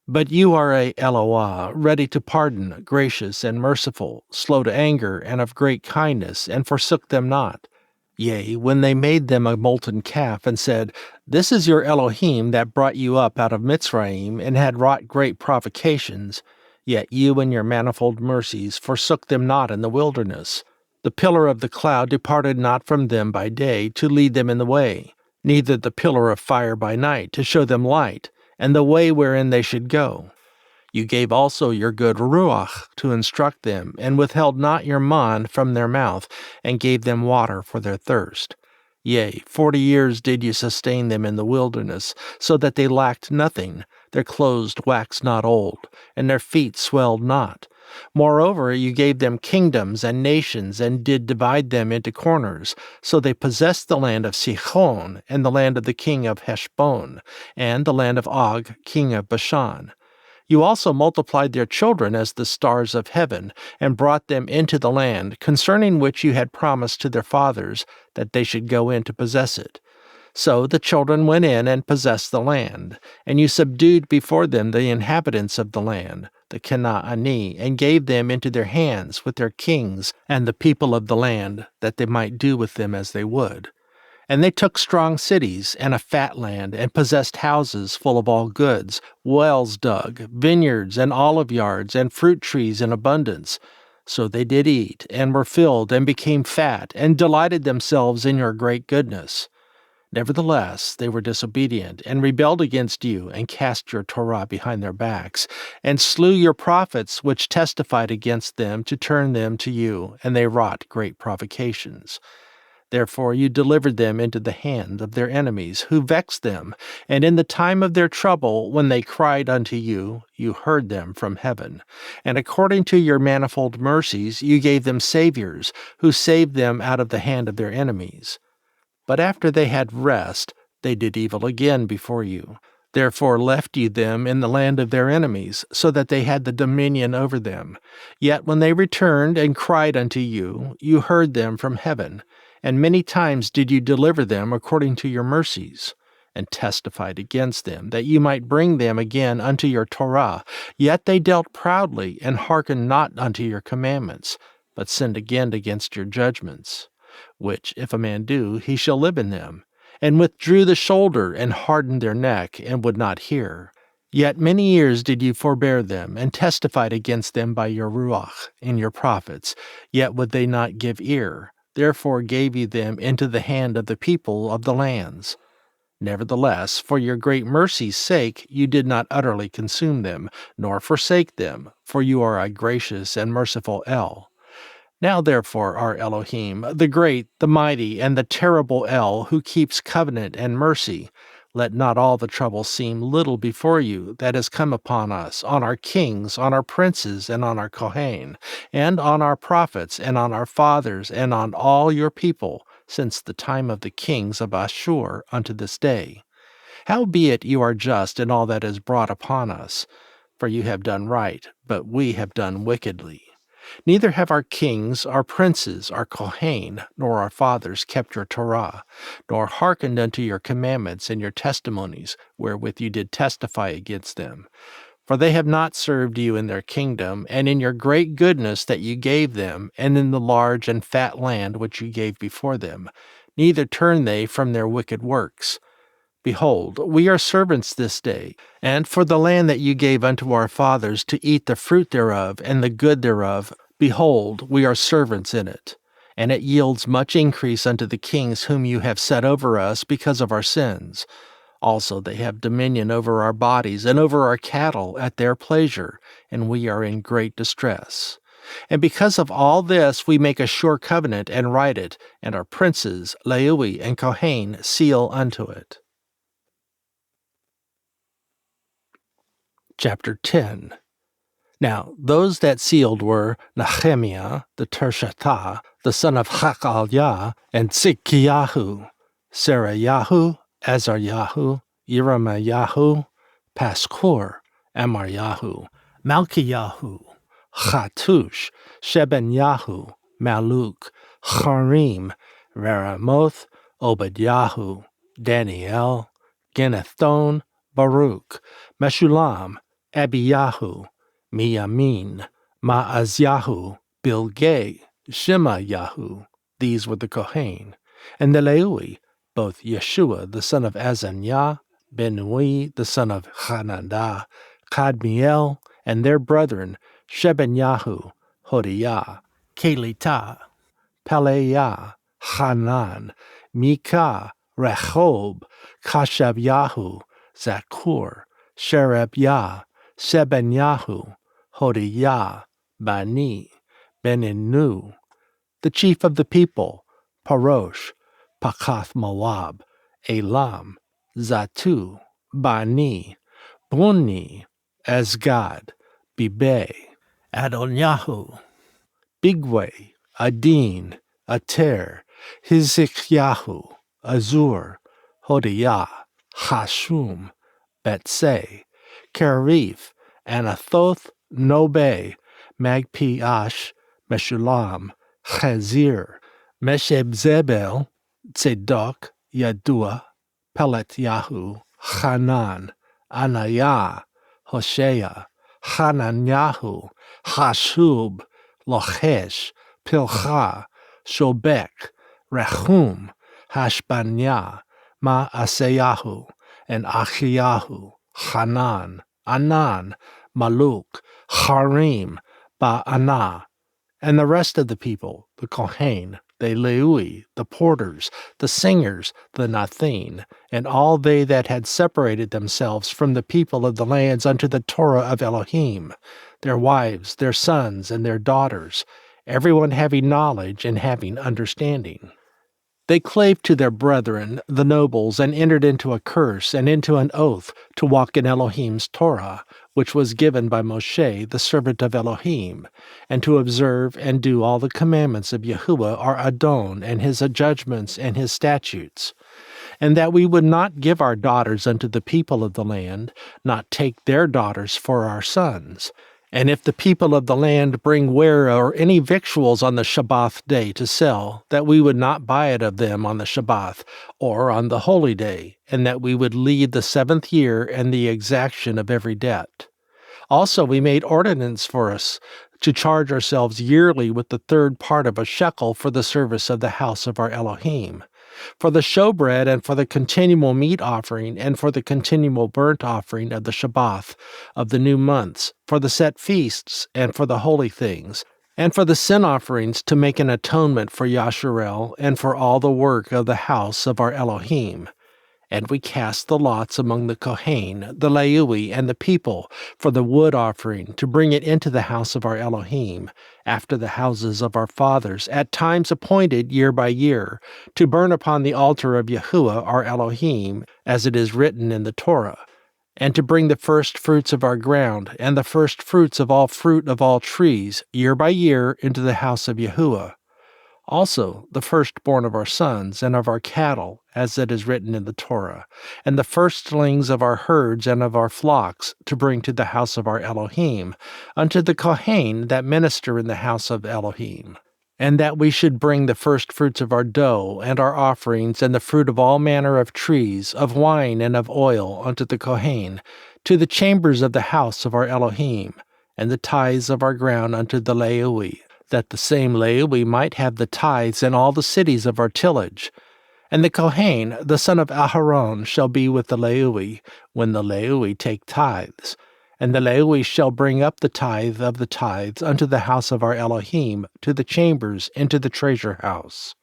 But you are a Eloah, ready to pardon, gracious and merciful, slow to anger, and of great kindness, and forsook them not. Yea, when they made them a molten calf, and said, This is your Elohim that brought you up out of Mitzrayim, and had wrought great provocations, yet you in your manifold mercies forsook them not in the wilderness. The pillar of the cloud departed not from them by day, to lead them in the way, neither the pillar of fire by night, to show them light, and the way wherein they should go. You gave also your good Ruach to instruct them, and withheld not your man from their mouth, and gave them water for their thirst. Yea, 40 years did you sustain them in the wilderness, so that they lacked nothing. Their clothes waxed not old, and their feet swelled not. Moreover, you gave them kingdoms and nations, and did divide them into corners. So they possessed the land of Sihon, and the land of the king of Heshbon, and the land of Og, king of Bashan. You also multiplied their children as the stars of heaven, and brought them into the land, concerning which you had promised to their fathers, that they should go in to possess it. So the children went in and possessed the land, and you subdued before them the inhabitants of the land, the Canaani, and gave them into their hands with their kings and the people of the land, that they might do with them as they would. And they took strong cities and a fat land, and possessed houses full of all goods, wells dug, vineyards and olive yards, and fruit trees in abundance. So they did eat, and were filled, and became fat, and delighted themselves in your great goodness. Nevertheless, they were disobedient, and rebelled against you, and cast your Torah behind their backs, and slew your prophets, which testified against them to turn them to you, and they wrought great provocations. Therefore you delivered them into the hand of their enemies, who vexed them, and in the time of their trouble, when they cried unto you, you heard them from heaven. And according to your manifold mercies, you gave them saviors, who saved them out of the hand of their enemies. But after they had rest, they did evil again before you. Therefore left you them in the land of their enemies, so that they had the dominion over them. Yet when they returned and cried unto you, you heard them from heaven. And many times did you deliver them according to your mercies, and testified against them, that you might bring them again unto your Torah. Yet they dealt proudly, and hearkened not unto your commandments, but sinned again against your judgments. Which if a man do, he shall live in them, and withdrew the shoulder, and hardened their neck, and would not hear. Yet many years did you forbear them, and testified against them by your Ruach and your prophets, yet would they not give ear. Therefore gave you them into the hand of the people of the lands. Nevertheless, for your great mercy's sake, you did not utterly consume them, nor forsake them, for you are a gracious and merciful El. Now therefore, our Elohim, the great, the mighty, and the terrible El, who keeps covenant and mercy, let not all the trouble seem little before you that has come upon us, on our kings, on our princes, and on our Kohen, and on our prophets, and on our fathers, and on all your people, since the time of the kings of Ashur unto this day. Howbeit you are just in all that is brought upon us, for you have done right, but we have done wickedly. Neither have our kings, our princes, our Kohen, nor our fathers kept your Torah, nor hearkened unto your commandments and your testimonies, wherewith you did testify against them. For they have not served you in their kingdom, and in your great goodness that you gave them, and in the large and fat land which you gave before them. Neither turned they from their wicked works. Behold, we are servants this day, and for the land that you gave unto our fathers to eat the fruit thereof and the good thereof, behold, we are servants in it. And it yields much increase unto the kings whom you have set over us because of our sins. Also they have dominion over our bodies and over our cattle at their pleasure, and we are in great distress. And because of all this we make a sure covenant and write it, and our princes, Leui and Kohen, seal unto it. Chapter 10. Now those that sealed were Nehemiah the Tirshatha, the son of Hachaliah, and Tzidkiyahu, Serayahu, Azaryahu, Yeremiyahu, Paskur, Amaryahu, Malkiyahu, Chatush, Shebenyahu, Maluk, Harim, Raramoth, Obadyahu, Daniel, Ginethon, Baruch, Meshulam, Abiyahu, Miyamin, Maazyahu, Bilgay, Shemayahu. These were the Kohen. And the Leui, both Yeshua the son of Azaniah, Benui the son of Hananiah, Kadmiel, and their brethren, Shebenyahu, Hodiah, Kelita, Peleah, Hanan, Micah, Rehob, Kashabyahu, Zakur, Sherebiah, Shebenyahu, Hodiah, Bani, Beninu, the chief of the people, Parosh, Pakath Moab, Elam, Zatu, Bani, Bunni, Asgad, Bibe, Adonyahu, Bigway, Adin, Ater, Hizikyahu, Azur, Hodiah, Hashum, Betsay, Kerif, Anathoth, Nobe, Magpiash, Meshulam, Chazir, Meshebzebel, Tzedok, Yadua, Pelet-Yahu, Hanan, Anayah, Hoshea, Hananyahu, Hashub, Lochesh, Pilcha, Shobek, Rechum, Hashbanya, Maaseyahu, and Achiyahu, Hanan, Anan, Maluk, Harim, Ba'anah, and the rest of the people, the Kohain, the Leui, the porters, the singers, the Nathin, and all they that had separated themselves from the people of the lands unto the Torah of Elohim, their wives, their sons, and their daughters, everyone having knowledge and having understanding. They clave to their brethren, the nobles, and entered into a curse and into an oath to walk in Elohim's Torah, which was given by Moshe, the servant of Elohim, and to observe and do all the commandments of Yahuah our Adon, and his judgments and his statutes, and that we would not give our daughters unto the people of the land, not take their daughters for our sons. And if the people of the land bring ware or any victuals on the Shabbath day to sell, that we would not buy it of them on the Shabbath, or on the holy day, and that we would lead the 7th year and the exaction of every debt. Also we made ordinance for us to charge ourselves yearly with the 3rd part of a shekel for the service of the house of our Elohim, for the showbread, and for the continual meat offering, and for the continual burnt offering of the Shabbath of the new months, for the set feasts, and for the holy things, and for the sin offerings to make an atonement for Yasharel, and for all the work of the house of our Elohim. And we cast the lots among the Kohain, the Leui, and the people for the wood offering, to bring it into the house of our Elohim, after the houses of our fathers, at times appointed year by year, to burn upon the altar of Yahuah our Elohim, as it is written in the Torah, and to bring the first fruits of our ground, and the first fruits of all fruit of all trees, year by year, into the house of Yahuah. Also the firstborn of our sons and of our cattle, as it is written in the Torah, and the firstlings of our herds and of our flocks, to bring to the house of our Elohim, unto the Kohain that minister in the house of Elohim. And that we should bring the firstfruits of our dough, and our offerings, and the fruit of all manner of trees, of wine and of oil, unto the Kohain, to the chambers of the house of our Elohim, and the tithes of our ground unto the Leui, that the same Leui might have the tithes in all the cities of our tillage. And the Kohain, the son of Aharon, shall be with the Leui, when the Leui take tithes. And the Leui shall bring up the tithe of the tithes unto the house of our Elohim, to the chambers, into the treasure house.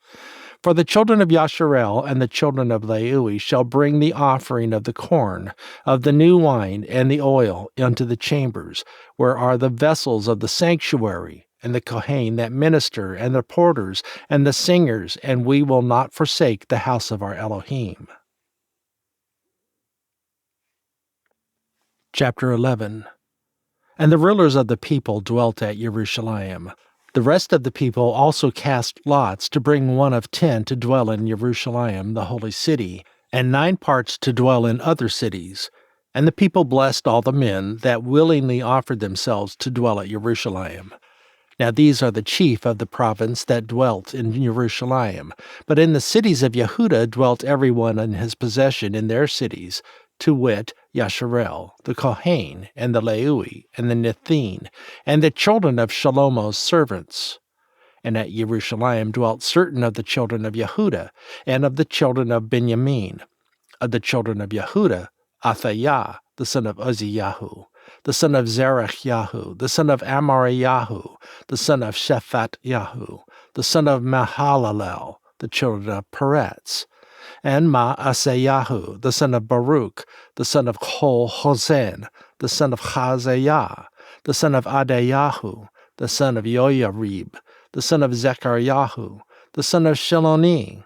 For the children of Yasharel and the children of Leui shall bring the offering of the corn, of the new wine, and the oil, unto the chambers, where are the vessels of the sanctuary, and the Kohain that minister, and the porters, and the singers, and we will not forsake the house of our Elohim. Chapter 11. And the rulers of the people dwelt at Jerusalem. The rest of the people also cast lots to bring 1 of 10 to dwell in Jerusalem, the holy city, and 9 parts to dwell in other cities. And the people blessed all the men that willingly offered themselves to dwell at Jerusalem. Now these are the chief of the province that dwelt in Jerusalem. But in the cities of Yehudah dwelt every one in his possession in their cities, to wit, Yasharel, the Kohain, and the Leui, and the Nethin, and the children of Shalomo's servants. And at Jerusalem dwelt certain of the children of Yehudah, and of the children of Benjamin. Of the children of Yehudah, Athaiah, the son of Uzziyahu, the son of Zerachyahu, the son of Amariyahu, the son of Shephatyahu, the son of Mahalalel, the children of Peretz, and Maaseyahu, the son of Baruch, the son of Kol-Hosen, the son of Chazaiah, the son of Adayahu, the son of Yoyarib, the son of Zechariahu, the son of Shiloni,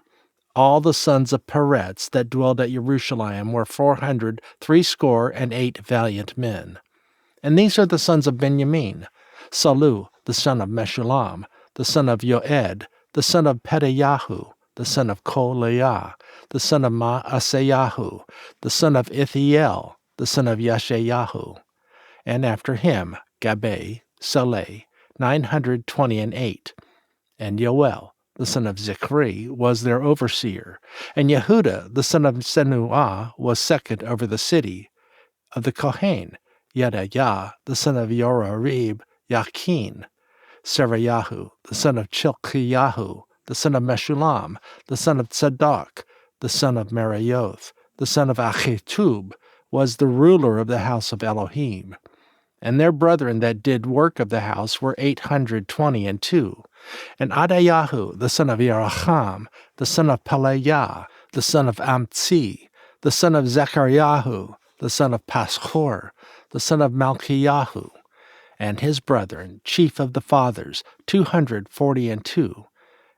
All the sons of Peretz that dwelled at Jerusalem were 468 valiant men. And these are the sons of Benjamin: Salu, the son of Meshullam, the son of Yoed, the son of Pedayahu, the son of Koleah, the son of Maaseyahu, the son of Ithiel, the son of Yeshayahu. And after him, Gabai, Saleh, 928. And Yoel, the son of Zichri, was their overseer. And Yehuda, the son of Senuah, was second over the city. Of the Kohen, Yedaiah, the son of Yorarib, Yakin, Serayahu, the son of Chilkiyahu, the son of Meshullam, the son of Tzadok, the son of Merayoth, the son of Achitub, was the ruler of the house of Elohim. And their brethren that did work of the house were 822. And Adayahu, the son of Yeracham, the son of Peleah, the son of Amtzi, the son of Zechariahu, the son of Paschor, the son of Malchiyahu, and his brethren, chief of the fathers, 242.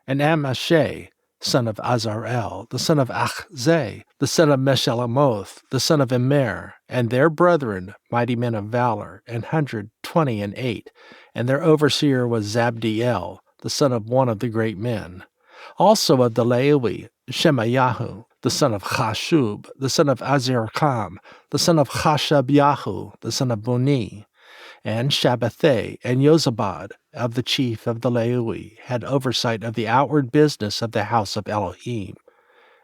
And Amashai, son of Azarel, the son of Achzeh, the son of Meshalemoth, the son of Immer, and their brethren, mighty men of valor, 128. And their overseer was Zabdiel, the son of one of the great men. Also of the Lewi, Shemayahu, the son of Chashub, the son of Azirkam, the son of Chashabyahu, the son of Buni, and Shabbathai and Yozabad, of the chief of the Lewi, had oversight of the outward business of the house of Elohim.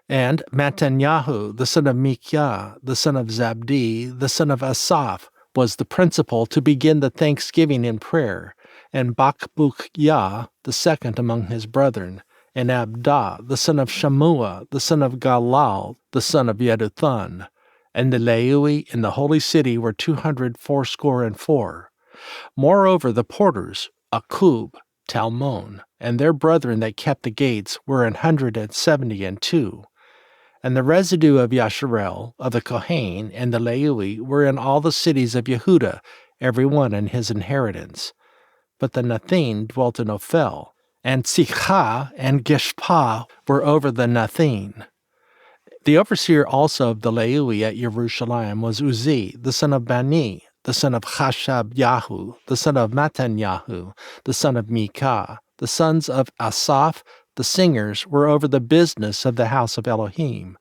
And Mattanyahu, the son of Mikyah, the son of Zabdi, the son of Asaph, was the principal to begin the thanksgiving in prayer, and Bakbukyah, the second among his brethren, and Abdah, the son of Shammua, the son of Galal, the son of Yeduthun. And the Lewi in the holy city were 284. Moreover, the porters, Akub, Talmon, and their brethren that kept the gates were 172. And the residue of Yasharel, of the Kohen, and the Lewi were in all the cities of Yehuda, every one in his inheritance. But the Nathin dwelt in Ophel, and Sichah and Geshpah were over the Nathin. The overseer also of the Lewi at Jerusalem was Uzi, the son of Bani, the son of Chashabyahu, the son of Mattanyahu, the son of Mikah. The sons of Asaph, the singers, were over the business of the house of Elohim.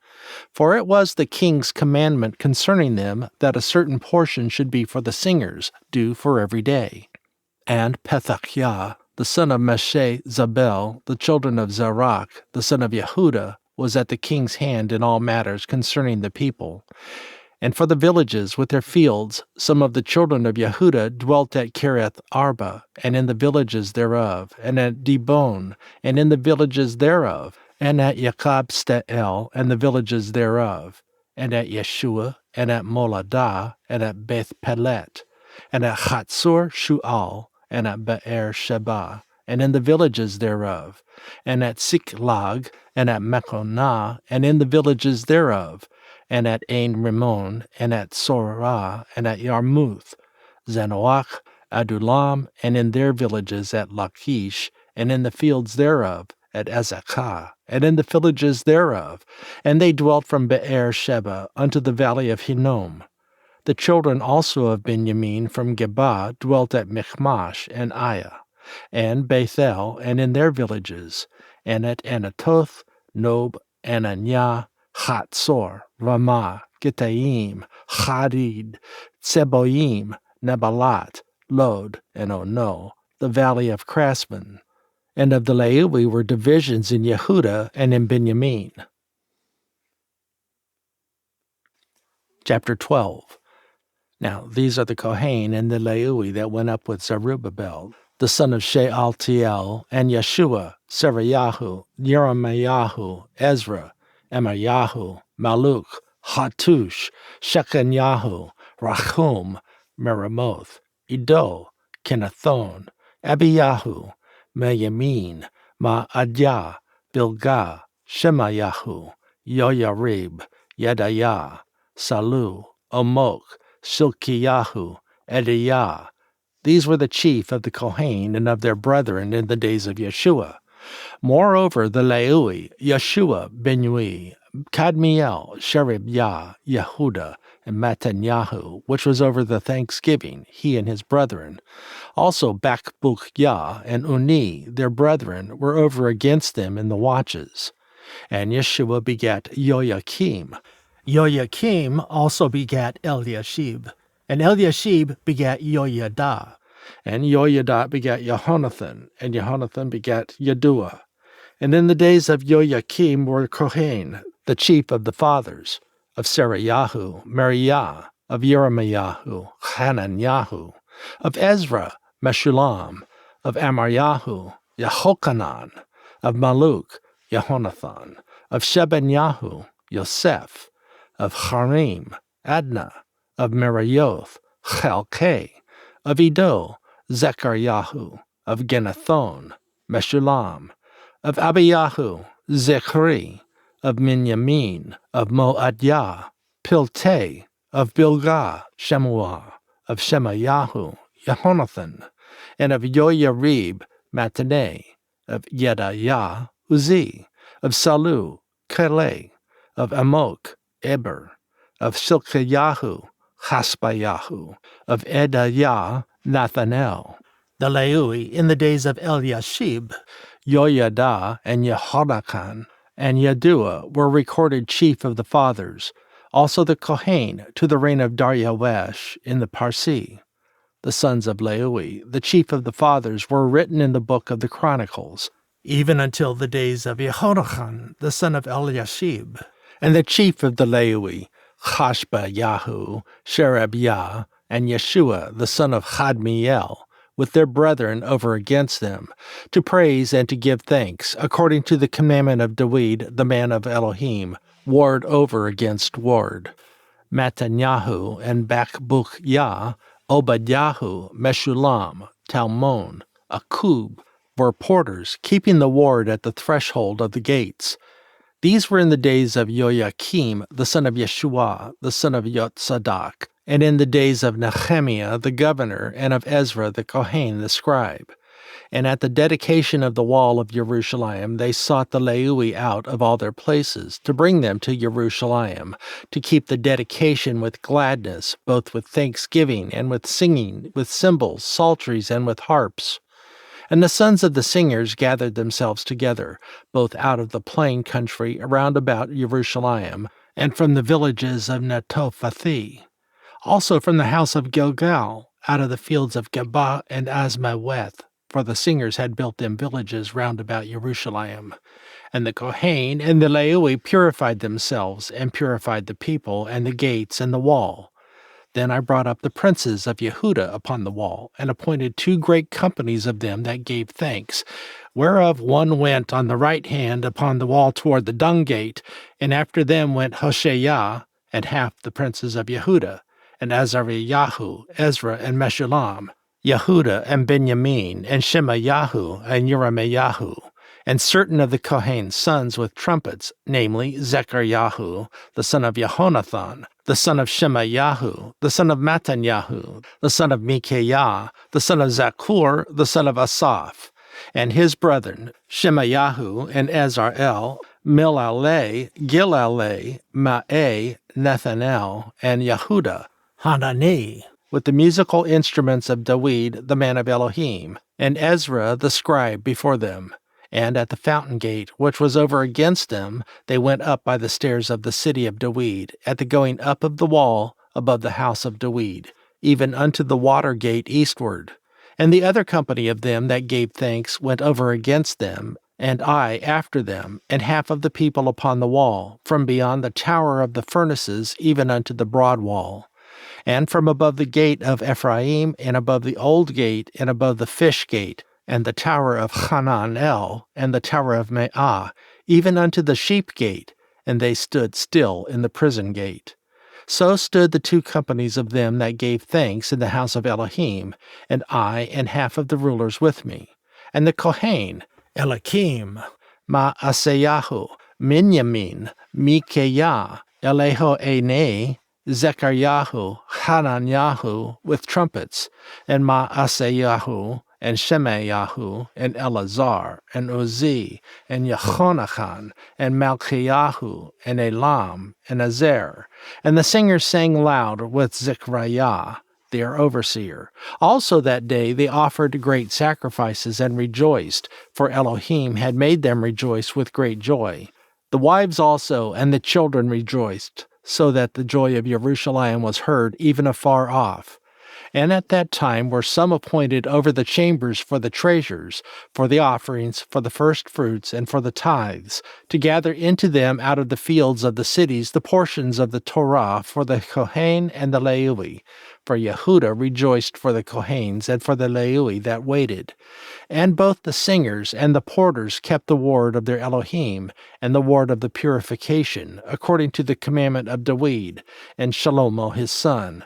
For it was the king's commandment concerning them that a certain portion should be for the singers, due for every day. And Pethachiah, the son of Meshe Zabel, the children of Zarach, the son of Yehuda, was at the king's hand in all matters concerning the people. And for the villages with their fields, some of the children of Yehuda dwelt at Kiriath Arba, and in the villages thereof, and at Dibon, and in the villages thereof, and at Yakabsteel, and the villages thereof, and at Yeshua, and at Moladah, and at Beth Pelet, and at Chatzor Shual, and at Be'er Sheba, and in the villages thereof, and at Siklag, and at Mekonah, and in the villages thereof, and at Ain Rimmon, and at Sorah, and at Yarmuth, Zanoach, Adulam, and in their villages at Lachish, and in the fields thereof, at Azekah, and in the villages thereof, and they dwelt from Be'er Sheba unto the valley of Hinnom. The children also of Benjamin from Geba dwelt at Michmash and Aiah, and Bethel, and in their villages, and at Anatoth, Nob, Ananiah, Chatzor, Ramah, Gittaim, Hadid, Tseboim, Nebalat, Lod, and Ono, the valley of craftsmen. And of the Lewi were divisions in Yehuda and in Benjamin. Chapter 12. Now these are the Kohen and the Lewi that went up with Zerubbabel, the son of Shealtiel, and Yeshua, Serayahu, Jeremiahu, Ezra, Emayahu, Maluk, Hatush, Shechanyahu, Rachum, Meremoth, Iddo, Kenathon, Abiyahu, Meyamin, Ma'adyah, Bilgah, Shemayahu, Yoyarib, Yedaiah, Salu, Omok, Shilkiyahu, Ediyah. These were the chief of the Kohen and of their brethren in the days of Yeshua. Moreover, the Leui, Yeshua, Benui, Kadmiel, Sherebiah, Yehuda, and Matanyahu, which was over the thanksgiving, he and his brethren. Also Bakbukyah and Uni, their brethren, were over against them in the watches. And Yeshua begat Joachim. Joachim also begat Eliashib. And Eliashib begat Joiada. And Joiada begat Jehonathan. And Jehonathan begat Yahuah. And in the days of Joachim were Kohen, the chief of the fathers, of Serayahu, Mariah, of Jeremiahu, Hananyahu, of Ezra, Meshullam, of Amaryahu, Yehochanan, of Maluk, Jehonathan, of Shebanyahu, Yosef, of Harim, Adna, of Merayoth, Chelkei, of Iddo, Zechariahu, of Genathon, Meshullam, of Abiyahu, Zechri, of Minyamin, of Moadiah, Piltei, of Bilgah, Shemuah, of Shemayahu, Jehonathan, and of Yoyarib, Mataneh, of Yedaiah, Uzi, of Salu, Keleh, of Amok, Eber, of Shilkayahu, Hasbayahu, of Edaiah, Nathanael. The Leui in the days of Eliashib, Joiada, and Jehonakan, and Yahuah were recorded chief of the fathers, also the Kohen, to the reign of Dariawesh in the Parsi. The sons of Leui, the chief of the fathers, were written in the book of the Chronicles, even until the days of Yehonakan, the son of Eliashib. And the chief of the Leui, Chashbayahu, Sherebiah, and Yeshua, the son of Chadmiel, with their brethren over against them, to praise and to give thanks, according to the commandment of David, the man of Elohim, ward over against ward. Matanyahu and Bakbukyah, Obadyahu, Meshullam, Talmon, Akub, were porters, keeping the ward at the threshold of the gates. These were in the days of Joachim, the son of Yeshua, the son of Yotzadak, and in the days of Nehemiah the governor, and of Ezra the Kohen the scribe. And at the dedication of the wall of Jerusalem they sought the Leui out of all their places, to bring them to Jerusalem, to keep the dedication with gladness, both with thanksgiving, and with singing, with cymbals, psalteries, and with harps. And the sons of the singers gathered themselves together, both out of the plain country round about Jerusalem, and from the villages of Netophathi. Also from the house of Gilgal, out of the fields of Geba and Asmaweth, for the singers had built them villages round about Jerusalem. And the Kohen and the Leui purified themselves, and purified the people, and the gates, and the wall. Then I brought up the princes of Yehudah upon the wall, and appointed 2 great companies of them that gave thanks, whereof one went on the right hand upon the wall toward the dung gate, and after them went Hoshea, and half the princes of Yehudah, and Azariahu, Ezra, and Meshullam, Yehudah, and Benjamin, and Shemayahu, and Jeremiahu, and certain of the Kohen's sons with trumpets, namely Zechariahu, the son of Jehonathan, the son of Shemayahu, the son of Matanyahu, the son of Micaiah, the son of Zakur, the son of Asaph, and his brethren, Shemayahu, and Azarel, Milaleh, Gilaleh, Ma'eh, Nethanel, and Yehudah, Hanani, with the musical instruments of David, the man of Elohim, and Ezra the scribe before them. And at the fountain gate, which was over against them, they went up by the stairs of the city of David, at the going up of the wall above the house of David, even unto the water gate eastward. And the other company of them that gave thanks went over against them, and I after them, and half of the people upon the wall, from beyond the tower of the furnaces even unto the broad wall. And from above the gate of Ephraim, and above the old gate, and above the fish gate, and the tower of Hananel, and the tower of Me'ah, even unto the sheep gate, and they stood still in the prison gate. So stood the 2 companies of them that gave thanks in the house of Elohim, and I and half of the rulers with me. And the Kohen, Eliakim, Maaseyahu, Minyamin, Micaiah, Elehoenai, Zechariahu, Hananyahu, with trumpets, and Maaseyahu, and Shemayahu, and Eleazar, and Uzi, and Jehonathan, and Malchiyahu, and Elam, and Azer. And the singers sang loud with Zechariah, their overseer. Also that day they offered great sacrifices and rejoiced, for Elohim had made them rejoice with great joy. The wives also and the children rejoiced, so that the joy of Jerusalem was heard even afar off. And at that time were some appointed over the chambers for the treasures, for the offerings, for the firstfruits, and for the tithes, to gather into them out of the fields of the cities the portions of the Torah for the Kohen and the Leui. For Yehudah rejoiced for the Kohanes and for the Leui that waited. And both the singers and the porters kept the word of their Elohim, and the word of the purification, according to the commandment of David, and Shalomo his son.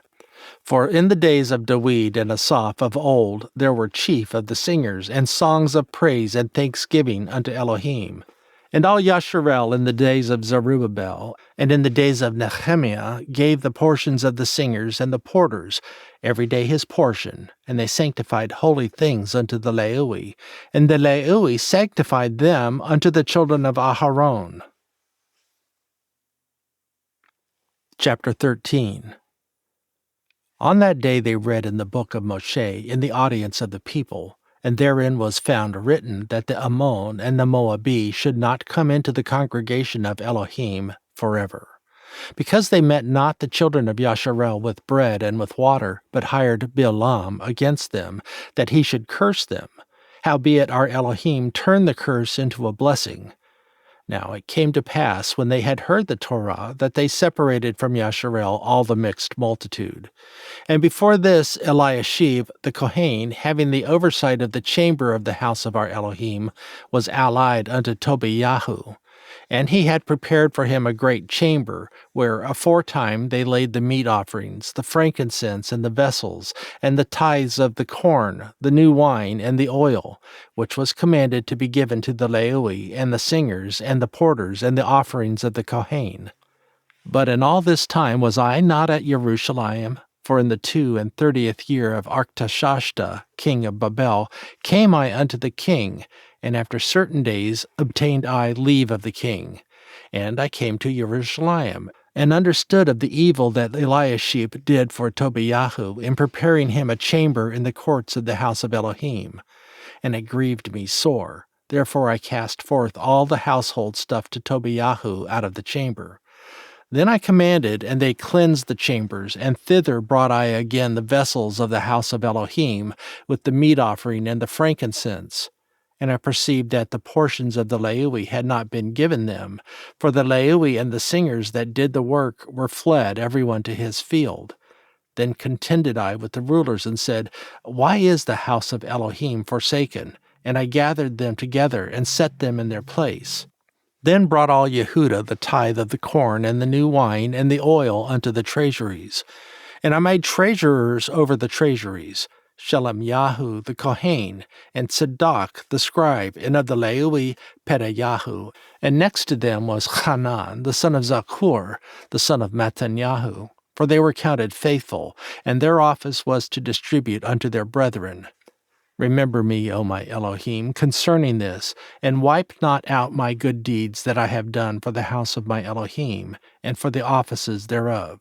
For in the days of David and Asaph of old there were chief of the singers, and songs of praise and thanksgiving unto Elohim. And all Yasharel in the days of Zerubbabel, and in the days of Nehemiah, gave the portions of the singers and the porters, every day his portion, and they sanctified holy things unto the Leui, and the Leui sanctified them unto the children of Aharon. Chapter 13. On that day they read in the book of Moshe in the audience of the people, and therein was found written that the Ammon and the Moabi should not come into the congregation of Elohim forever, because they met not the children of Yasharel with bread and with water, but hired Balaam against them, that he should curse them. Howbeit our Elohim turned the curse into a blessing. Now it came to pass, when they had heard the Torah, that they separated from Yasharel all the mixed multitude. And before this Eliashib the Kohen, having the oversight of the chamber of the house of our Elohim, was allied unto Tobiyahu. And he had prepared for him a great chamber, where aforetime they laid the meat offerings, the frankincense, and the vessels, and the tithes of the corn, the new wine, and the oil, which was commanded to be given to the Leui, and the singers, and the porters, and the offerings of the Kohen. But in all this time was I not at Jerusalem? For in the 32nd year of Artashashta, king of Babel, came I unto the king, and after certain days obtained I leave of the king. And I came to Jerusalem, and understood of the evil that Eliashib did for Tobiyahu in preparing him a chamber in the courts of the house of Elohim. And it grieved me sore. Therefore I cast forth all the household stuff to Tobiyahu out of the chamber. Then I commanded, and they cleansed the chambers, and thither brought I again the vessels of the house of Elohim, with the meat offering and the frankincense. And I perceived that the portions of the Leui had not been given them, for the Leui and the singers that did the work were fled every one to his field. Then contended I with the rulers, and said, Why is the house of Elohim forsaken? And I gathered them together, and set them in their place. Then brought all Yehudah the tithe of the corn, and the new wine, and the oil unto the treasuries. And I made treasurers over the treasuries, Shelemyahu the Kohen, and Tzadok the scribe, and of the Leui Pedayahu. And next to them was Hanan the son of Zakur, the son of Mattanyahu, for they were counted faithful, and their office was to distribute unto their brethren. Remember me, O my Elohim, concerning this, and wipe not out my good deeds that I have done for the house of my Elohim, and for the offices thereof.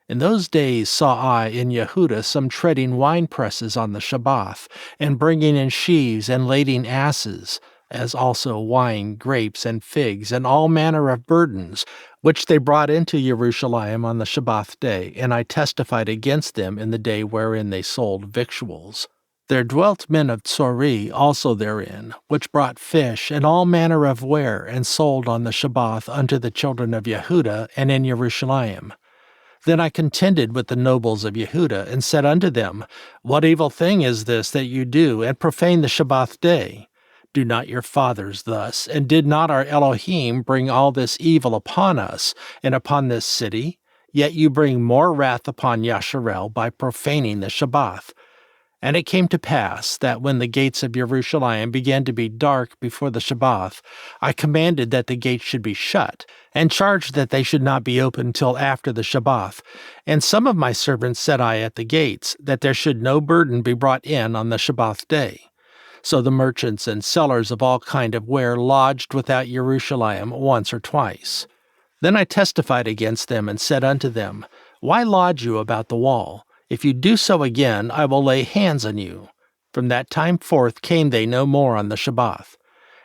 In those days saw I in Yehudah some treading winepresses on the Shabbath, and bringing in sheaves and lading asses, as also wine, grapes, and figs, and all manner of burdens, which they brought into Jerusalem on the Shabbath day, and I testified against them in the day wherein they sold victuals. There dwelt men of Tsori also therein, which brought fish and all manner of ware, and sold on the Shabbath unto the children of Yehudah and in Jerusalem. Then I contended with the nobles of Yehudah, and said unto them, What evil thing is this that you do, and profane the Shabbath day? Do not your fathers thus, and did not our Elohim bring all this evil upon us, and upon this city? Yet you bring more wrath upon Yasharel by profaning the Shabbath. And it came to pass that when the gates of Jerusalem began to be dark before the Shabbath, I commanded that the gates should be shut, and charged that they should not be opened till after the Shabbath. And some of my servants set I at the gates, that there should no burden be brought in on the Shabbath day. So the merchants and sellers of all kind of ware lodged without Jerusalem once or twice. Then I testified against them and said unto them, Why lodge you about the wall? If you do so again, I will lay hands on you. From that time forth came they no more on the Shabbath.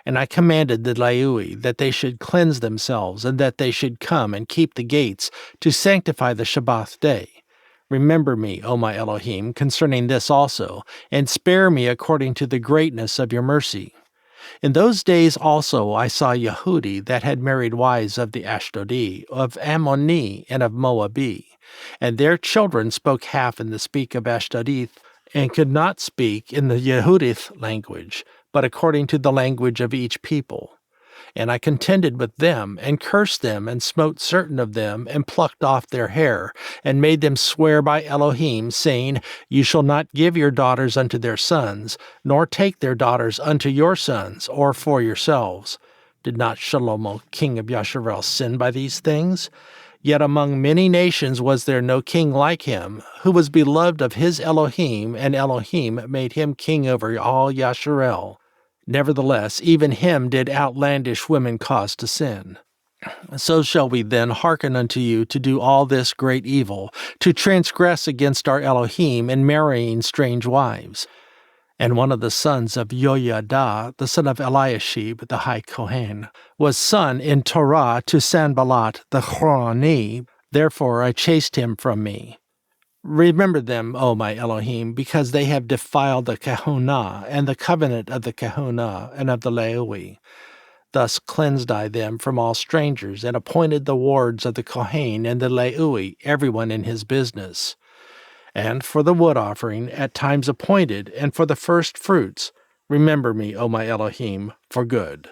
And I commanded the Leui that they should cleanse themselves, and that they should come and keep the gates, to sanctify the Shabbath day. Remember me, O my Elohim, concerning this also, and spare me according to the greatness of your mercy. In those days also I saw Yehudi that had married wives of the Ashdodi, of Ammoni, and of Moabi. And their children spoke half in the speak of Ashdodith, and could not speak in the Yehudith language, but according to the language of each people. And I contended with them, and cursed them, and smote certain of them, and plucked off their hair, and made them swear by Elohim, saying, You shall not give your daughters unto their sons, nor take their daughters unto your sons, or for yourselves. Did not Shlomo, king of Yasharel, sin by these things? Yet among many nations was there no king like him, who was beloved of his Elohim, and Elohim made him king over all Yasharel. Nevertheless, even him did outlandish women cause to sin. So shall we then hearken unto you to do all this great evil, to transgress against our Elohim in marrying strange wives. And one of the sons of Yoiada, the son of Eliashib, the high Kohen, was son in Torah to Sanballat the Horoni. Therefore I chased him from me. Remember them, O my Elohim, because they have defiled the kahunah, and the covenant of the kahunah, and of the Leui. Thus cleansed I them from all strangers, and appointed the wards of the Kohen and the Leui, everyone in his business. And for the wood offering, at times appointed, and for the first fruits, remember me, O my Elohim, for good.